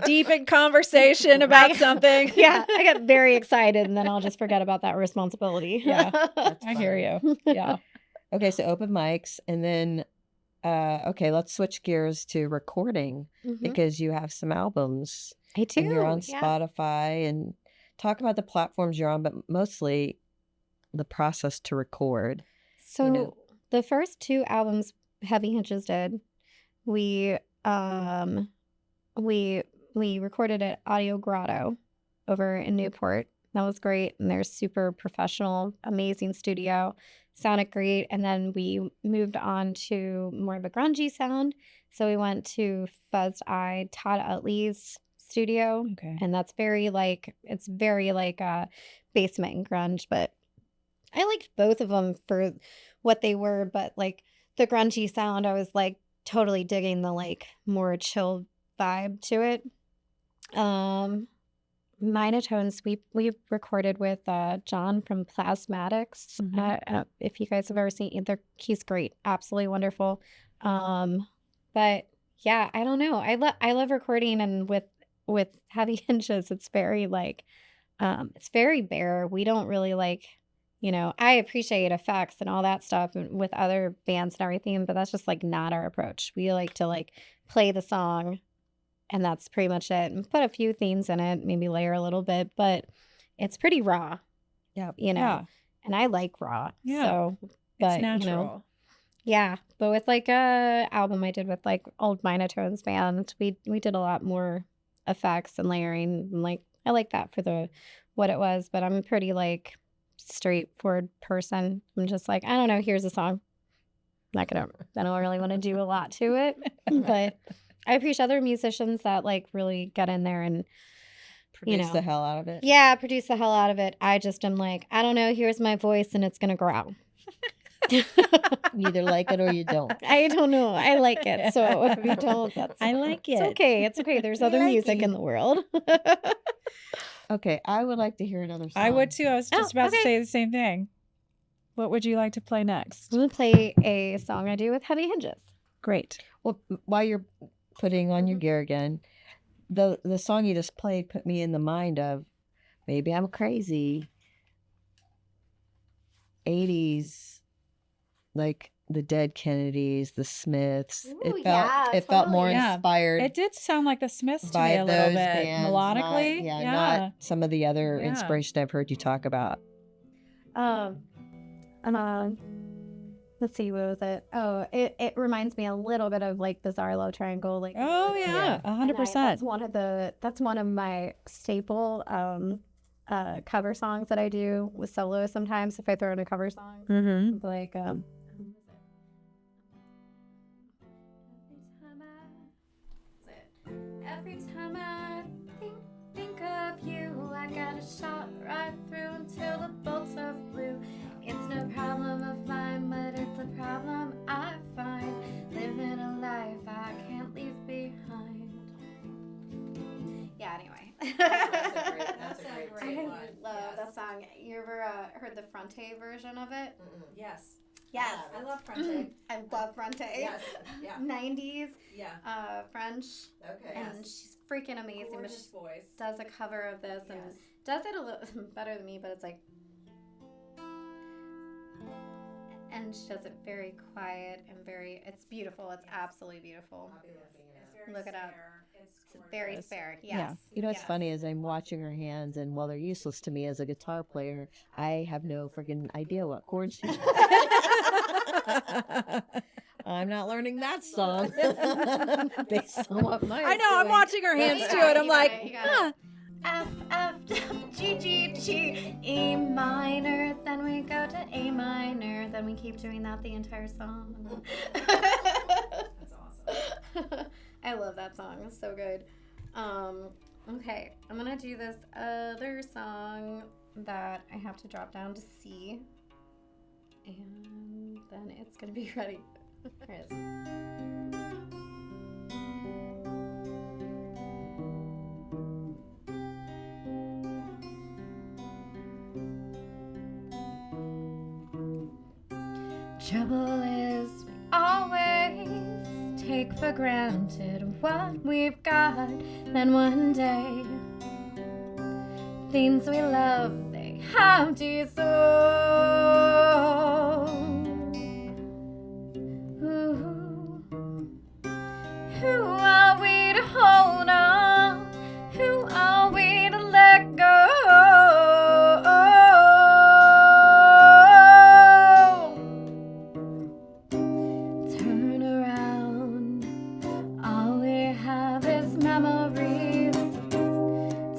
Speaker 2: Deep in conversation about something.
Speaker 4: Yeah, I get very excited, and then I'll just forget about that responsibility.
Speaker 2: Yeah, I hear you. Yeah.
Speaker 1: Okay, so open mics, and then let's switch gears to recording because you have some albums.
Speaker 4: I do.
Speaker 1: And you're on Spotify, and talk about the platforms you're on, but mostly the process to record.
Speaker 4: So the first two albums Heavy Hinges did, we recorded at Audio Grotto over in Newport. That was great, and they're super professional, amazing studio. Sounded great. And then we moved on to more of a grungy sound. So we went to Fuzzed Eye, Todd Utley's studio.
Speaker 2: Okay.
Speaker 4: And that's very it's very basement and grunge, but I liked both of them for what they were. But the grungy sound, I was totally digging the more chill vibe to it. Minotones, we recorded with John from Plasmatics. If you guys have ever seen either, he's great, absolutely wonderful. But yeah, I don't know. I love recording, and with Heavy Hinges, it's very it's very bare. We don't really I appreciate effects and all that stuff with other bands and everything, but that's just not our approach. We like to play the song, and that's pretty much it. And put a few themes in it, maybe layer a little bit, but it's pretty raw.
Speaker 1: Yeah.
Speaker 2: Yeah.
Speaker 4: And I like raw.
Speaker 2: Yeah.
Speaker 4: So, but
Speaker 2: It's natural.
Speaker 4: yeah. But with a album I did with old Minotones band, we did a lot more effects and layering. And I like that for what it was, but I'm a pretty straightforward person. I'm just I don't know, here's a song. I don't really want to do a lot to it, but I appreciate other musicians that really get in there and
Speaker 1: Produce the hell out of it.
Speaker 4: Yeah, produce the hell out of it. I just am I don't know, here's my voice and it's gonna growl.
Speaker 1: You either like it or you don't.
Speaker 4: I don't know. I like it. So if you don't,
Speaker 1: I like it.
Speaker 4: It's okay. It's okay. There's other music in the world.
Speaker 1: Okay, I would like to hear another song.
Speaker 2: I would too. I was just about to say the same thing. What would you like to play next?
Speaker 4: I'm going to play a song I do with Heavy Hinges.
Speaker 2: Great.
Speaker 1: Well, while you're putting on your gear again, the song you just played put me in the mind of Maybe I'm Crazy. 80s, the Dead Kennedys, the Smiths.
Speaker 4: Ooh,
Speaker 1: It felt more
Speaker 2: Yeah.
Speaker 1: inspired
Speaker 2: It did sound like the Smiths to
Speaker 1: by
Speaker 2: me a little
Speaker 1: those
Speaker 2: bit
Speaker 1: bands,
Speaker 2: melodically.
Speaker 1: not some of the other
Speaker 2: Yeah.
Speaker 1: inspiration I've heard you talk about.
Speaker 4: Let's see, what was it? Oh, it reminds me a little bit of like the Zarlo Triangle. Like,
Speaker 2: Oh yeah, 100%.
Speaker 4: That's one of my staple cover songs that I do with solos sometimes if I throw in a cover song.
Speaker 2: Mm-hmm.
Speaker 4: Like every time I think of you, I got a shot right through until the bolts of blue. It's no problem of mine, but it's a problem I find living a life I can't leave behind. Yeah, anyway.
Speaker 5: That's a great
Speaker 4: I
Speaker 5: one.
Speaker 4: love that song. You ever heard the Fronte version of it?
Speaker 5: Yes.
Speaker 4: Yes.
Speaker 5: I love Fronte.
Speaker 4: I love Fronte.
Speaker 5: Yes. Yeah.
Speaker 4: 90s
Speaker 5: Yeah.
Speaker 4: French.
Speaker 5: Okay.
Speaker 4: And she's freaking amazing. But
Speaker 5: Gorgeous
Speaker 4: she
Speaker 5: voice.
Speaker 4: does a cover of this and
Speaker 5: Yes.
Speaker 4: does it a little better than me, but it's like, and she does it very quiet and it's beautiful. It's absolutely beautiful.
Speaker 5: I'll be looking at it.
Speaker 4: Look it up.
Speaker 5: It's
Speaker 4: It's very
Speaker 2: Yes.
Speaker 4: spare. Yes.
Speaker 2: Yeah.
Speaker 1: You know what's
Speaker 4: Yes.
Speaker 1: funny is I'm watching her hands, and while they're useless to me as a guitar player, I have no freaking idea what chords she's I'm not learning that song based on what Maya's
Speaker 2: I know. I'm
Speaker 1: doing.
Speaker 2: watching her hands
Speaker 4: You
Speaker 2: too,
Speaker 4: got
Speaker 2: and
Speaker 4: it,
Speaker 2: I'm
Speaker 4: you
Speaker 2: like,
Speaker 4: got it, you got it.
Speaker 2: huh.
Speaker 4: F, F, G, G, G, E minor, then we go to A minor, then we keep doing that the entire song.
Speaker 5: That's awesome.
Speaker 4: I love that song. It's so good. Okay, I'm gonna do this other song that I have to drop down to C, and then it's gonna be ready. Here it is. Trouble is we always take for granted what we've got. Then one day, things we love, they have dissolved. Ooh. Who are we to hold on? Who are we to let go? Turn around, all we have is memories.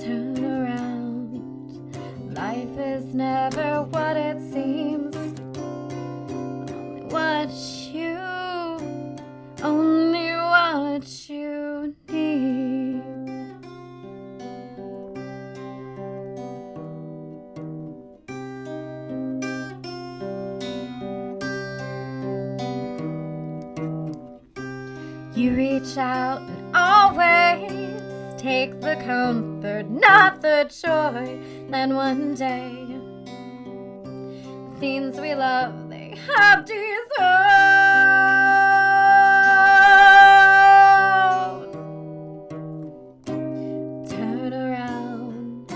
Speaker 4: Turn around, life is never what it seems. Only what you need. You reach out and always take the comfort, not the joy. Then one day, the things we love, they have dissolved. Turn around,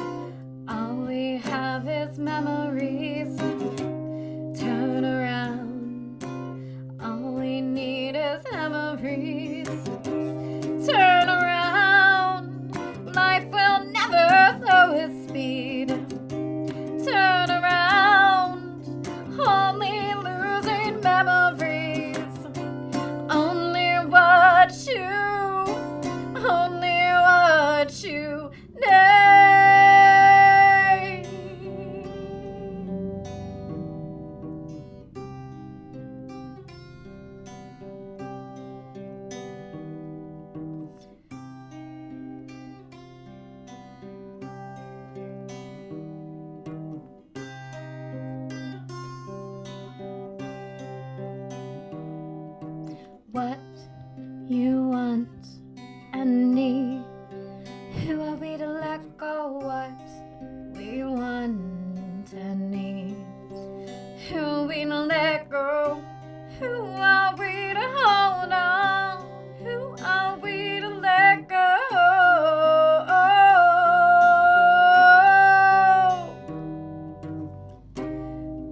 Speaker 4: all we have is memories. Turn around, all we need is memories. Turn around, life will never slow its speed. Turn around, only losing memories. Only what you need. What you want and need. Who are we to let go? What we want and need. Who are we to let go? Who are we to hold on? Who are we to let go?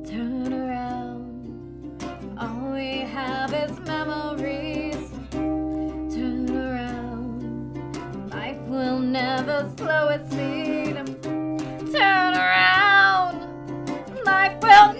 Speaker 4: Turn around, all we have is memories. Turn around, life will never slow its speed. Turn around, life will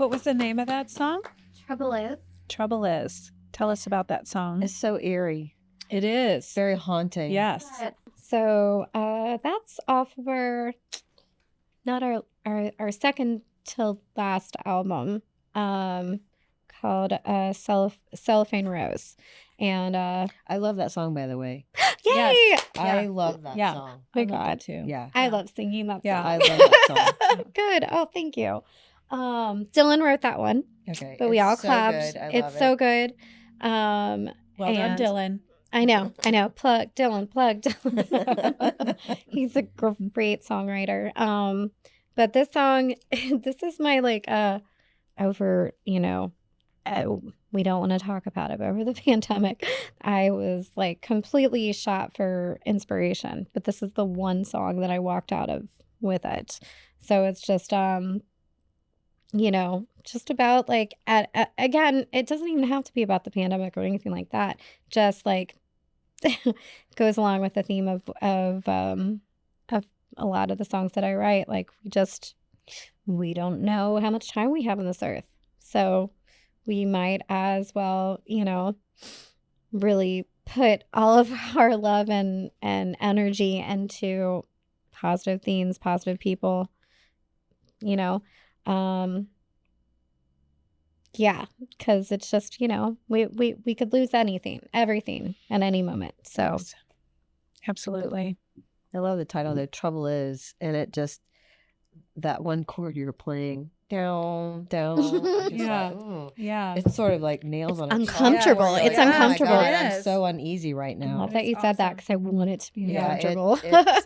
Speaker 2: What was the name of that song?
Speaker 4: Trouble is.
Speaker 2: Trouble Is. Tell us about that song.
Speaker 1: It's so eerie,
Speaker 2: It is.
Speaker 1: very haunting.
Speaker 2: Yes.
Speaker 4: So that's off of not our second to last album, called Cellophane Rose. And
Speaker 1: I love that song, by the way.
Speaker 4: yay!
Speaker 1: I love that
Speaker 2: Yeah.
Speaker 1: song.
Speaker 4: My
Speaker 2: I love that
Speaker 4: God.
Speaker 2: too.
Speaker 1: Yeah.
Speaker 4: I love singing that
Speaker 2: Yeah.
Speaker 4: song.
Speaker 1: I love that song.
Speaker 4: Good. Oh, thank you. Dylan wrote that one,
Speaker 1: Okay.
Speaker 4: but we
Speaker 1: it's
Speaker 4: all
Speaker 1: so
Speaker 4: clapped.
Speaker 1: good. I
Speaker 4: It's
Speaker 1: love
Speaker 4: so
Speaker 1: it.
Speaker 4: good.
Speaker 2: Well done,
Speaker 4: And
Speaker 2: Dylan.
Speaker 4: I know. Plug Dylan. He's a great songwriter. But this song, this is my over, we don't want to talk about it, but over the pandemic, I was like completely shot for inspiration. But this is the one song that I walked out of with it. So it's just just about like again, it doesn't even have to be about the pandemic or anything like that. Just like goes along with the theme of a lot of the songs that I write. Like we don't know how much time we have on this earth, so we might as well really put all of our love and energy into positive themes, positive people. Yeah, because it's just we could lose everything at any moment. So
Speaker 2: Yes. Absolutely.
Speaker 1: I love the title. The Trouble Is, and it just that one chord you're playing down.
Speaker 2: Yeah. Yeah.
Speaker 1: It's sort of like nails
Speaker 4: It's
Speaker 1: on a chalkboard.
Speaker 4: uncomfortable.
Speaker 1: You're
Speaker 4: It's
Speaker 1: like, "Oh my
Speaker 4: uncomfortable."
Speaker 1: God,
Speaker 2: It
Speaker 1: I'm
Speaker 2: is.
Speaker 1: so uneasy right
Speaker 4: I
Speaker 1: now.
Speaker 4: love that you
Speaker 2: It's
Speaker 4: said that
Speaker 2: awesome.
Speaker 4: because I want it to be
Speaker 1: Yeah,
Speaker 4: uncomfortable.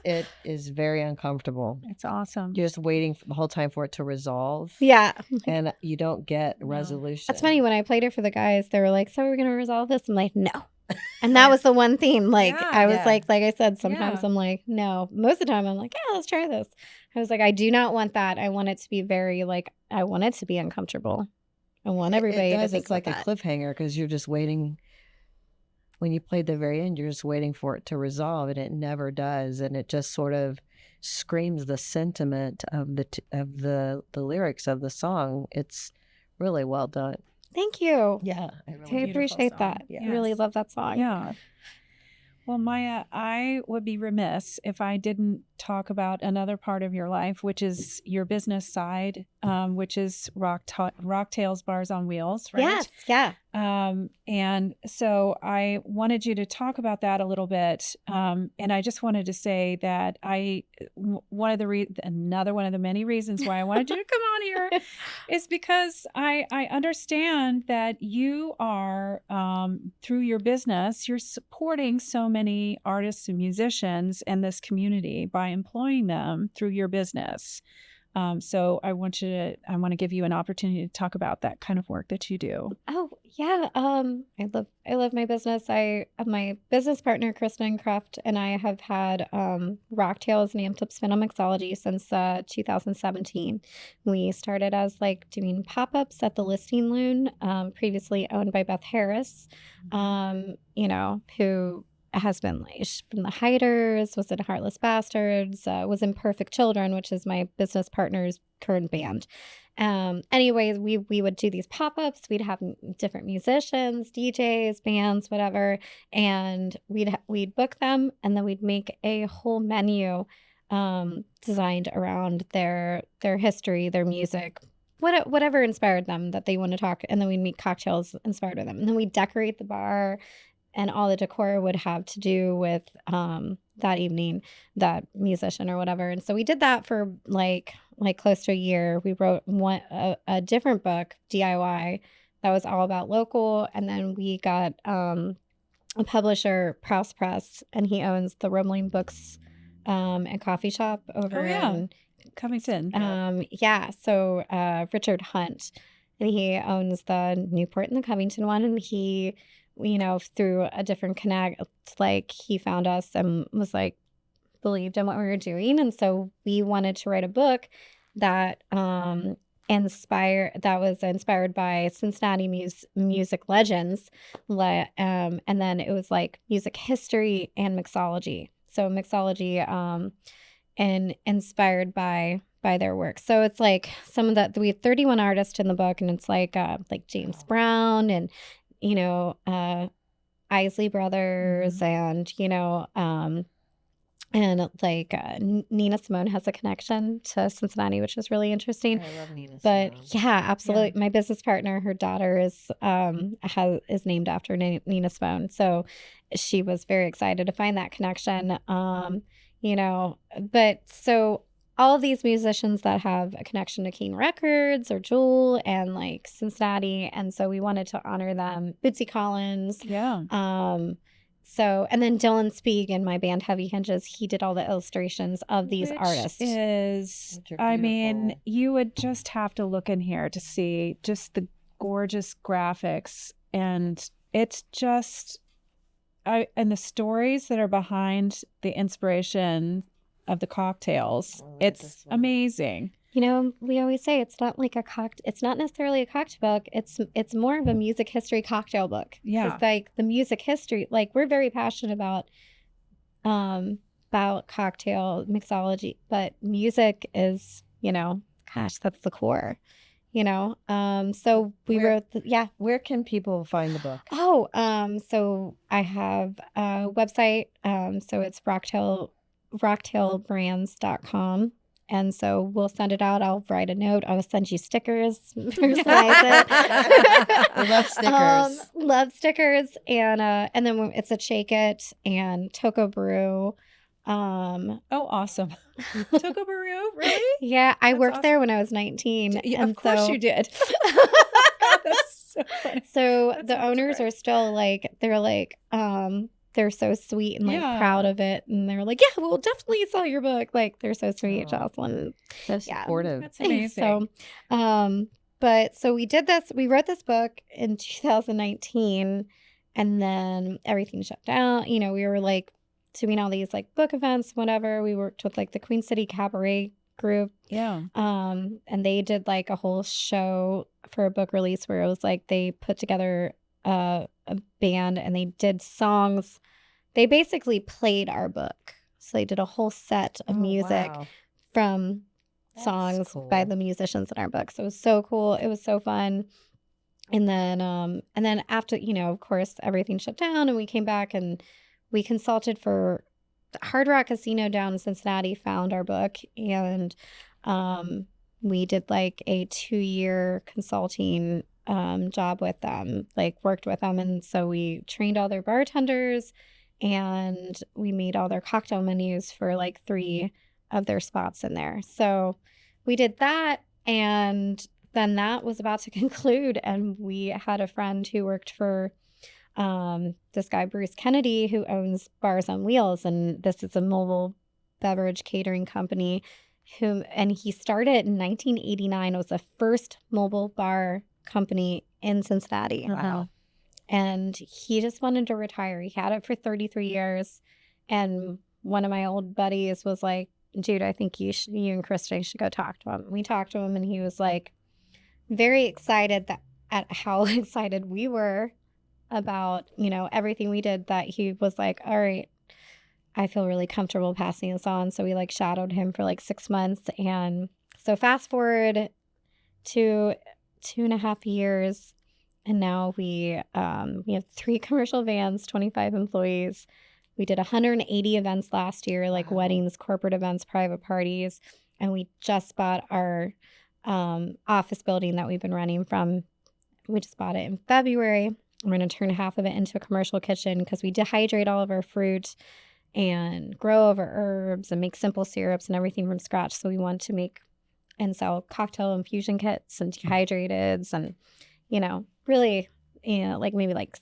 Speaker 1: it is very uncomfortable.
Speaker 2: It's awesome.
Speaker 1: You're just waiting the whole time for it to resolve,
Speaker 4: Yeah.
Speaker 1: and you don't get
Speaker 2: No.
Speaker 1: resolution.
Speaker 4: That's funny. When I played it for the guys, they were like, "So we're gonna resolve this?" I'm like, "No." And that was the one theme. Like
Speaker 2: Yeah,
Speaker 4: I was
Speaker 1: yeah.
Speaker 4: like I said, sometimes
Speaker 2: Yeah.
Speaker 4: I'm like, "No." Most of the time, I'm like, "Yeah, let's try this." I was like, I do not want that. I want it to be very I want it to be uncomfortable. I want everybody
Speaker 1: It
Speaker 4: to
Speaker 1: does.
Speaker 4: think
Speaker 1: It's like
Speaker 4: about
Speaker 1: a cliffhanger because you're just waiting. When you played the very end, you're just waiting for it to resolve, and it never does. And it just sort of screams the sentiment of the lyrics of the song. It's really well done.
Speaker 4: Thank you.
Speaker 1: Yeah,
Speaker 4: I
Speaker 2: beautiful
Speaker 4: appreciate
Speaker 2: song.
Speaker 4: that.
Speaker 2: Yes.
Speaker 4: I really love that song.
Speaker 2: Yeah. Well, Maya, I would be remiss if I didn't talk about another part of your life, which is your business side, which is Rocktails Bars on Wheels, right?
Speaker 4: Yes. Yeah.
Speaker 2: And so I wanted you to talk about that a little bit. And I just wanted to say that another one of the many reasons why I wanted you to come on here is because I understand that you are, through your business, you're supporting so many artists and musicians in this community by employing them through your business. So I want to give you an opportunity to talk about that kind of work that you do.
Speaker 4: Oh yeah. I love my business. I have my business partner Kristen Kraft and I have had Rocktails and Amped Up Spin on Mixology since 2017. We started as doing pop-ups at the Listing Loon, previously owned by Beth Harris, who has been from the Hiders, was in Heartless Bastards, was in Perfect Children, which is my business partner's current band. Anyways, we would do these pop-ups. We'd have different musicians, DJs, bands, whatever, and we'd book them, and then we'd make a whole menu designed around their history, their music, whatever inspired them that they want to talk, and then we'd make cocktails inspired by them, and then we'd decorate the bar. And all the decor would have to do with that evening, that musician or whatever. And so we did that for like close to a year. We wrote a different book, DIY, that was all about local. And then we got a publisher, Prouse Press, and he owns the Rumbling Books and coffee shop over in
Speaker 2: Covington.
Speaker 4: So Richard Hunt, and he owns the Newport and the Covington one, and he, through a different connect, he found us and was believed in what we were doing. And so we wanted to write a book that was inspired by Cincinnati music legends. And then it was music history and mixology. So mixology and inspired by by their work. So it's like some of that. We have 31 artists in the book, and it's like James Brown and Isley Brothers, and Nina Simone has a connection to Cincinnati, which is really interesting.
Speaker 1: I love Nina
Speaker 4: But
Speaker 1: Simone.
Speaker 4: yeah, absolutely. My business partner, her daughter is named after Nina Simone, so she was very excited to find that connection. But so all of these musicians that have a connection to King Records or Jewel and like Cincinnati, and so we wanted to honor them. Bootsy Collins,
Speaker 2: Yeah.
Speaker 4: and then Dylan Spieg in my band Heavy Hinges, he did all the illustrations of these artists.
Speaker 1: Which are beautiful.
Speaker 2: You would just have to look in here to see just the gorgeous graphics, and it's just, and the stories that are behind the inspiration of the cocktails.
Speaker 1: Oh, look at
Speaker 2: It's
Speaker 1: this one.
Speaker 2: amazing.
Speaker 4: We always say it's not like it's not necessarily a cocktail book. It's more of a music history cocktail book.
Speaker 2: Yeah.
Speaker 4: It's like the music history, like we're very passionate about cocktail mixology, but music is, that's the core, so we
Speaker 1: Where-
Speaker 4: wrote,
Speaker 1: Where can people find the book?
Speaker 4: so I have a website, so it's rocktailbrands.com. And so we'll send it out. I'll write a note. I'll send you stickers. Personalize it.
Speaker 1: We love stickers.
Speaker 4: Love stickers. And then it's a Shake It and Toco Brew.
Speaker 2: Oh, awesome. Toco Brew, really?
Speaker 4: Yeah, I
Speaker 2: That's
Speaker 4: worked
Speaker 2: awesome.
Speaker 4: there when I was 19.
Speaker 2: Yeah,
Speaker 4: and
Speaker 2: of course
Speaker 4: so,
Speaker 2: you did. That's so funny.
Speaker 4: So
Speaker 2: That's
Speaker 4: the
Speaker 2: so
Speaker 4: owners
Speaker 2: great.
Speaker 4: are still they're so sweet and
Speaker 2: Yeah.
Speaker 4: proud of it. And they're like, yeah, we'll definitely sell your book. Like, they're so sweet,
Speaker 1: Aw.
Speaker 4: Jocelyn.
Speaker 1: So
Speaker 4: Yeah.
Speaker 1: supportive.
Speaker 2: That's amazing.
Speaker 4: So we did this. We wrote this book in 2019, and then everything shut down. We were like doing all these like book events, whatever. We worked with like the Queen City Cabaret group,
Speaker 2: Yeah.
Speaker 4: and they did like a whole show for a book release where it was like they put together a band and they did songs. They basically played our book, so they did a whole set of
Speaker 1: Oh,
Speaker 4: music
Speaker 1: wow.
Speaker 4: from
Speaker 1: That's
Speaker 4: songs
Speaker 1: cool.
Speaker 4: by the musicians in our book. So it was so cool. It was so fun. And then after, of course, everything shut down and we came back and we consulted for Hard Rock Casino down in Cincinnati, found our book, and we did like a 2-year consulting job with them, like worked with them. And so we trained all their bartenders and we made all their cocktail menus for like 3 of their spots in there. So we did that, and then that was about to conclude, and we had a friend who worked for this guy Bruce Kennedy, who owns Bars on Wheels, and this is a mobile beverage catering company. And he started in 1989. It was the first mobile bar company in Cincinnati.
Speaker 2: Wow.
Speaker 4: And he just wanted to retire. He had it for 33 years, and one of my old buddies was like, dude, I think you and Krista should go talk to him. We talked to him, and he was like very excited at how excited we were about, everything we did, that he was like, all right, I feel really comfortable passing this on. So we like shadowed him for like 6 months. And so fast forward to 2.5 years, and now we have 3 commercial vans, 25 employees. We did 180 events last year, like
Speaker 1: Wow.
Speaker 4: weddings, corporate events, private parties. And we just bought our office building that we've been renting from. We just bought it in February. We're going to turn half of it into a commercial kitchen because we dehydrate all of our fruit and grow over herbs and make simple syrups and everything from scratch. So we want to make and sell cocktail infusion kits and dehydrateds and, really, like maybe like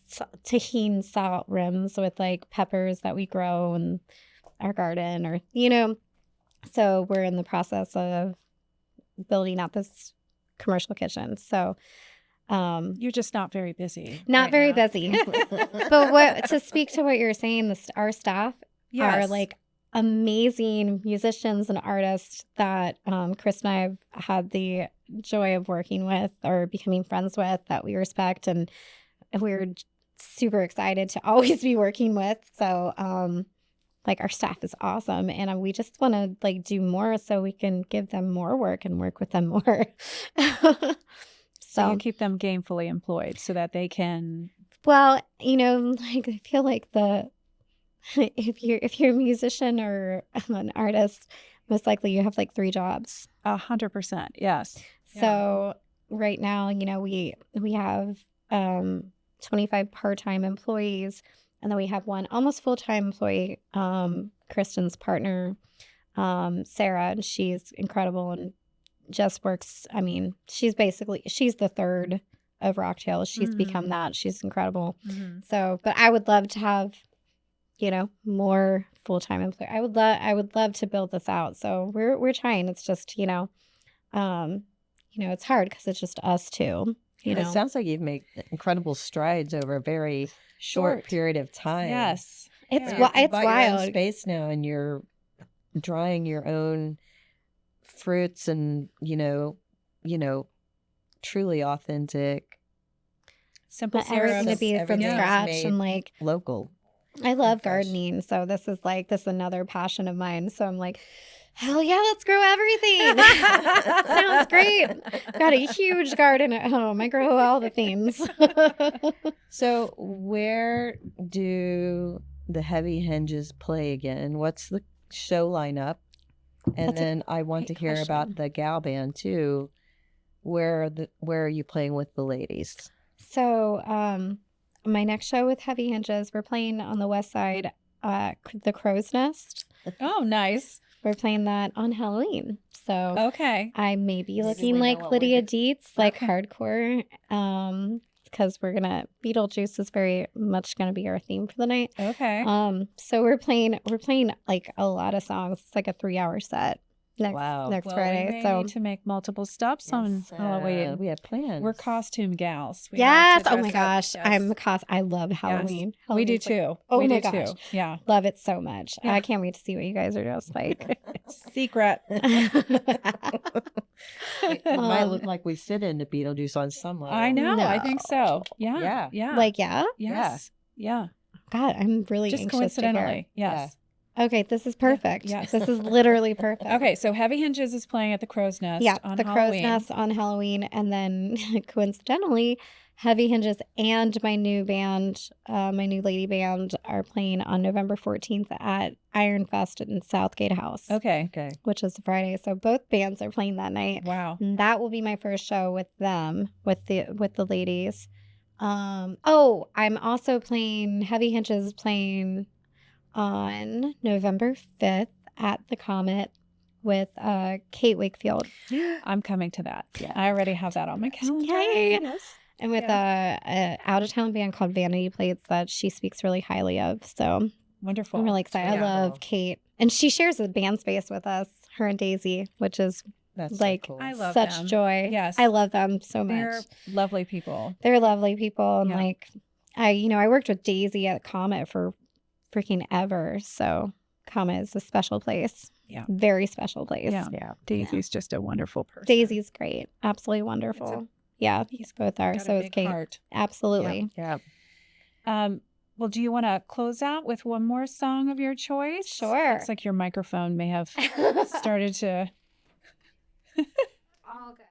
Speaker 4: tahini salt rims with like peppers that we grow in our garden, or, so we're in the process of building out this commercial kitchen. So,
Speaker 2: You're just not very busy.
Speaker 4: not
Speaker 2: right
Speaker 4: very
Speaker 2: now.
Speaker 4: busy. But to speak to what you're saying, our staff are
Speaker 2: Yes.
Speaker 4: like amazing musicians and artists that Chris and I have had the joy of working with or becoming friends with, that we respect, and we're super excited to always be working with. So like our staff is awesome, and we just want to like do more so we can give them more work and work with them more.
Speaker 2: So you
Speaker 4: So,
Speaker 2: keep them gainfully employed so that they can.
Speaker 4: well, like I feel like if you're a musician or an artist, most likely you have like 3 jobs.
Speaker 2: 100%. Yes. Yeah.
Speaker 4: So right now, we have 25 part-time employees, and then we have one almost full-time employee, Kristen's partner, Sarah, and she's incredible and just works. I mean, she's the third of Rocktails. She's become that. She's incredible. So, but I would love to have, more full-time employee. I would love to build this out. So we're trying. It's just, it's hard because it's just us two.
Speaker 1: It sounds like you've made incredible strides over a very short period of time.
Speaker 2: Yes.
Speaker 4: It's
Speaker 2: Yeah.
Speaker 4: it's
Speaker 1: Bought your own
Speaker 4: wild.
Speaker 1: space now, and you're drying your own fruits, and truly authentic,
Speaker 2: Simple
Speaker 4: But everything to
Speaker 2: syrups.
Speaker 4: be from
Speaker 1: Everything's
Speaker 4: scratch,
Speaker 1: made
Speaker 4: and like
Speaker 1: local.
Speaker 4: I love
Speaker 1: fresh.
Speaker 4: gardening, so this is another passion of mine. So I'm like, hell yeah, let's grow everything. Sounds great. Got a huge garden at home. I grow all the things.
Speaker 1: So where do the Heavy Hinges play again? What's the show lineup? And
Speaker 4: That's a
Speaker 1: then I want to
Speaker 4: great
Speaker 1: hear
Speaker 4: question.
Speaker 1: about the gal band too. Where are you playing with the ladies?
Speaker 4: So, my next show with Heavy Hinges, we're playing on the west side, the Crow's Nest.
Speaker 2: Oh, nice.
Speaker 4: We're playing that on Halloween. So
Speaker 2: Okay.
Speaker 4: I may be
Speaker 1: Maybe
Speaker 4: looking
Speaker 1: we know
Speaker 4: like
Speaker 1: what we're
Speaker 4: Lydia
Speaker 1: doing.
Speaker 4: Dietz, like
Speaker 2: Okay.
Speaker 4: hardcore, because Beetlejuice is very much gonna be our theme for the night.
Speaker 2: Okay.
Speaker 4: So we're playing like a lot of songs. It's like a 3-hour set next
Speaker 1: Wow.
Speaker 4: next
Speaker 2: Well,
Speaker 4: Friday.
Speaker 2: we may
Speaker 4: So
Speaker 2: need to make multiple stops on
Speaker 1: Yes,
Speaker 2: Halloween.
Speaker 1: we have plans.
Speaker 2: We're costume gals. We
Speaker 4: yes,
Speaker 2: like to
Speaker 4: oh my
Speaker 2: dress up.
Speaker 4: gosh,
Speaker 2: Yes.
Speaker 4: I love
Speaker 2: Yes.
Speaker 4: Halloween.
Speaker 2: We do
Speaker 4: Halloween's like-
Speaker 2: too.
Speaker 4: oh
Speaker 2: we
Speaker 4: my
Speaker 2: do
Speaker 4: gosh.
Speaker 2: too. Yeah.
Speaker 4: love it so much.
Speaker 2: Yeah.
Speaker 4: I can't wait to see what you guys are dressed like.
Speaker 2: Secret.
Speaker 1: It might look
Speaker 4: Um,
Speaker 1: like we sit into Beetlejuice on some level.
Speaker 2: I know. I
Speaker 4: No.
Speaker 2: think so. Yeah.
Speaker 1: Yeah.
Speaker 2: Yeah.
Speaker 4: like yeah,
Speaker 2: Yes. Yeah.
Speaker 4: God, I'm really
Speaker 2: Just
Speaker 4: anxious to hear.
Speaker 2: coincidentally. Yes.
Speaker 4: Okay, this is perfect.
Speaker 2: Yes.
Speaker 4: This is literally perfect.
Speaker 2: Okay. So Heavy Hinges is playing at the Crow's Nest
Speaker 4: Yeah,
Speaker 2: on
Speaker 4: the Crow's
Speaker 2: Halloween.
Speaker 4: Nest on Halloween, and then coincidentally, Heavy Hinges and my new band, my new lady band, are playing on November 14th at Iron Fest in Southgate House,
Speaker 2: Okay.
Speaker 1: Okay.
Speaker 4: which is a Friday. So both bands are playing that night.
Speaker 2: Wow.
Speaker 4: And that will be my first show with them, with the ladies. I'm also playing Heavy Hinges playing on November 5th at the Comet with Kate Wakefield.
Speaker 2: I'm coming to that.
Speaker 1: Yeah.
Speaker 2: I already have that on my calendar.
Speaker 4: Yay.
Speaker 2: Yes.
Speaker 4: And with a out of town band called Vanity Plates that she speaks really highly of. So
Speaker 2: Wonderful.
Speaker 4: I'm really excited.
Speaker 1: Yeah.
Speaker 4: I love Kate. And she shares the band space with us, her and Daisy, which is
Speaker 1: That's
Speaker 4: like
Speaker 1: so cool.
Speaker 2: I love
Speaker 4: such
Speaker 2: them.
Speaker 4: joy.
Speaker 2: Yes.
Speaker 4: I love them so much.
Speaker 2: They're lovely people.
Speaker 4: They're lovely people. And
Speaker 2: Yeah.
Speaker 4: like, I worked with Daisy at Comet for freaking ever. So Comet is a special place.
Speaker 2: Yeah.
Speaker 4: Very special place.
Speaker 2: Yeah.
Speaker 1: Yeah.
Speaker 2: Daisy's just a wonderful person.
Speaker 4: Daisy's great. Absolutely wonderful. Yeah, these both are.
Speaker 2: Got
Speaker 4: So
Speaker 2: a
Speaker 4: is
Speaker 2: big
Speaker 4: Kate.
Speaker 2: heart.
Speaker 4: Absolutely.
Speaker 1: Yeah.
Speaker 2: Well, do you want to close out with one more song of your choice?
Speaker 4: Sure.
Speaker 2: It's like your microphone may have started to.
Speaker 5: All good.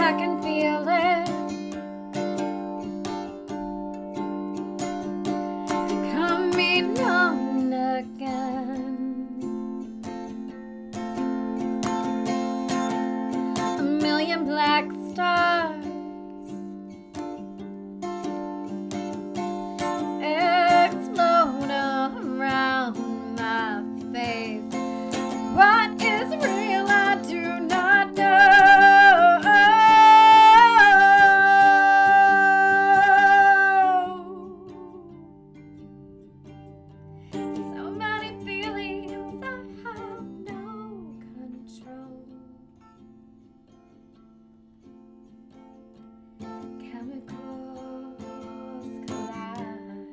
Speaker 4: I can feel it coming on again. A million black stars explode around my face. What is real, I do not know. So many feelings, I have no control. Chemicals collide.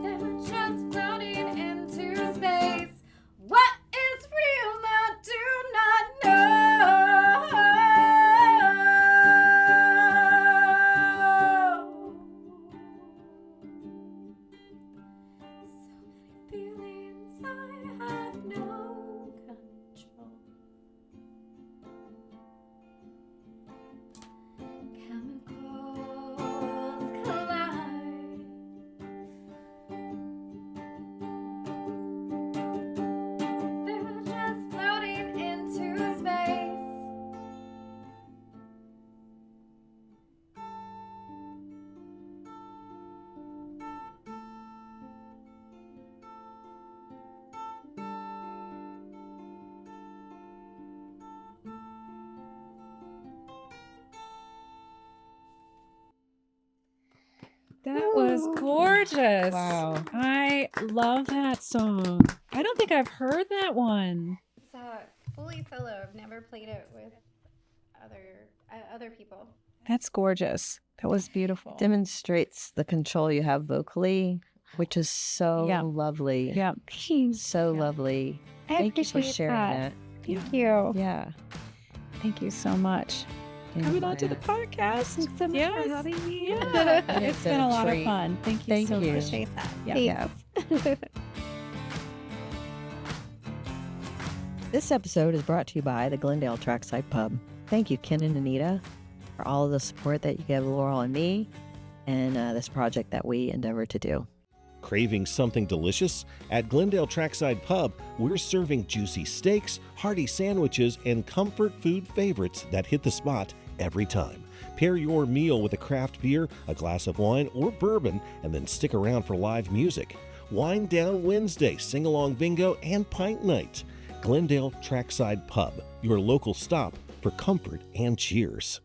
Speaker 4: They're just floating into space. What is real? I do not know. So many feelings, I have no control. Chemicals collide. They're just floating into space.
Speaker 2: That was gorgeous.
Speaker 1: Wow.
Speaker 2: I love that song. I don't think I've heard that one.
Speaker 4: It's fully solo. I've never played it with other people.
Speaker 2: That's gorgeous. That was beautiful.
Speaker 1: Demonstrates the control you have vocally, which is so
Speaker 2: Yeah.
Speaker 1: lovely.
Speaker 2: Yeah.
Speaker 1: So lovely.
Speaker 4: I
Speaker 1: Thank you for
Speaker 4: appreciate
Speaker 1: sharing
Speaker 4: that.
Speaker 1: that.
Speaker 4: Thank you.
Speaker 1: Yeah.
Speaker 2: Thank you so much. Coming on to the podcast.
Speaker 4: Thanks so much for
Speaker 2: Yes.
Speaker 4: having me.
Speaker 2: Yeah.
Speaker 1: It's
Speaker 2: It's
Speaker 1: been
Speaker 2: been
Speaker 1: a
Speaker 2: a lot of
Speaker 1: treat.
Speaker 2: fun. Thank you
Speaker 1: Thank
Speaker 2: so
Speaker 1: you.
Speaker 2: much.
Speaker 4: Appreciate that.
Speaker 2: Yeah.
Speaker 4: Thanks.
Speaker 1: This episode is brought to you by the Glendale Trackside Pub. Thank you, Ken and Anita, for all of the support that you give Laurel and me and this project that we endeavor to do.
Speaker 3: Craving something delicious? At Glendale Trackside Pub, we're serving juicy steaks, hearty sandwiches, and comfort food favorites that hit the spot every time. Pair your meal with a craft beer, a glass of wine, or bourbon, and then stick around for live music. Wine Down Wednesday, sing-along bingo, and pint night. Glendale Trackside Pub, your local stop for comfort and cheers.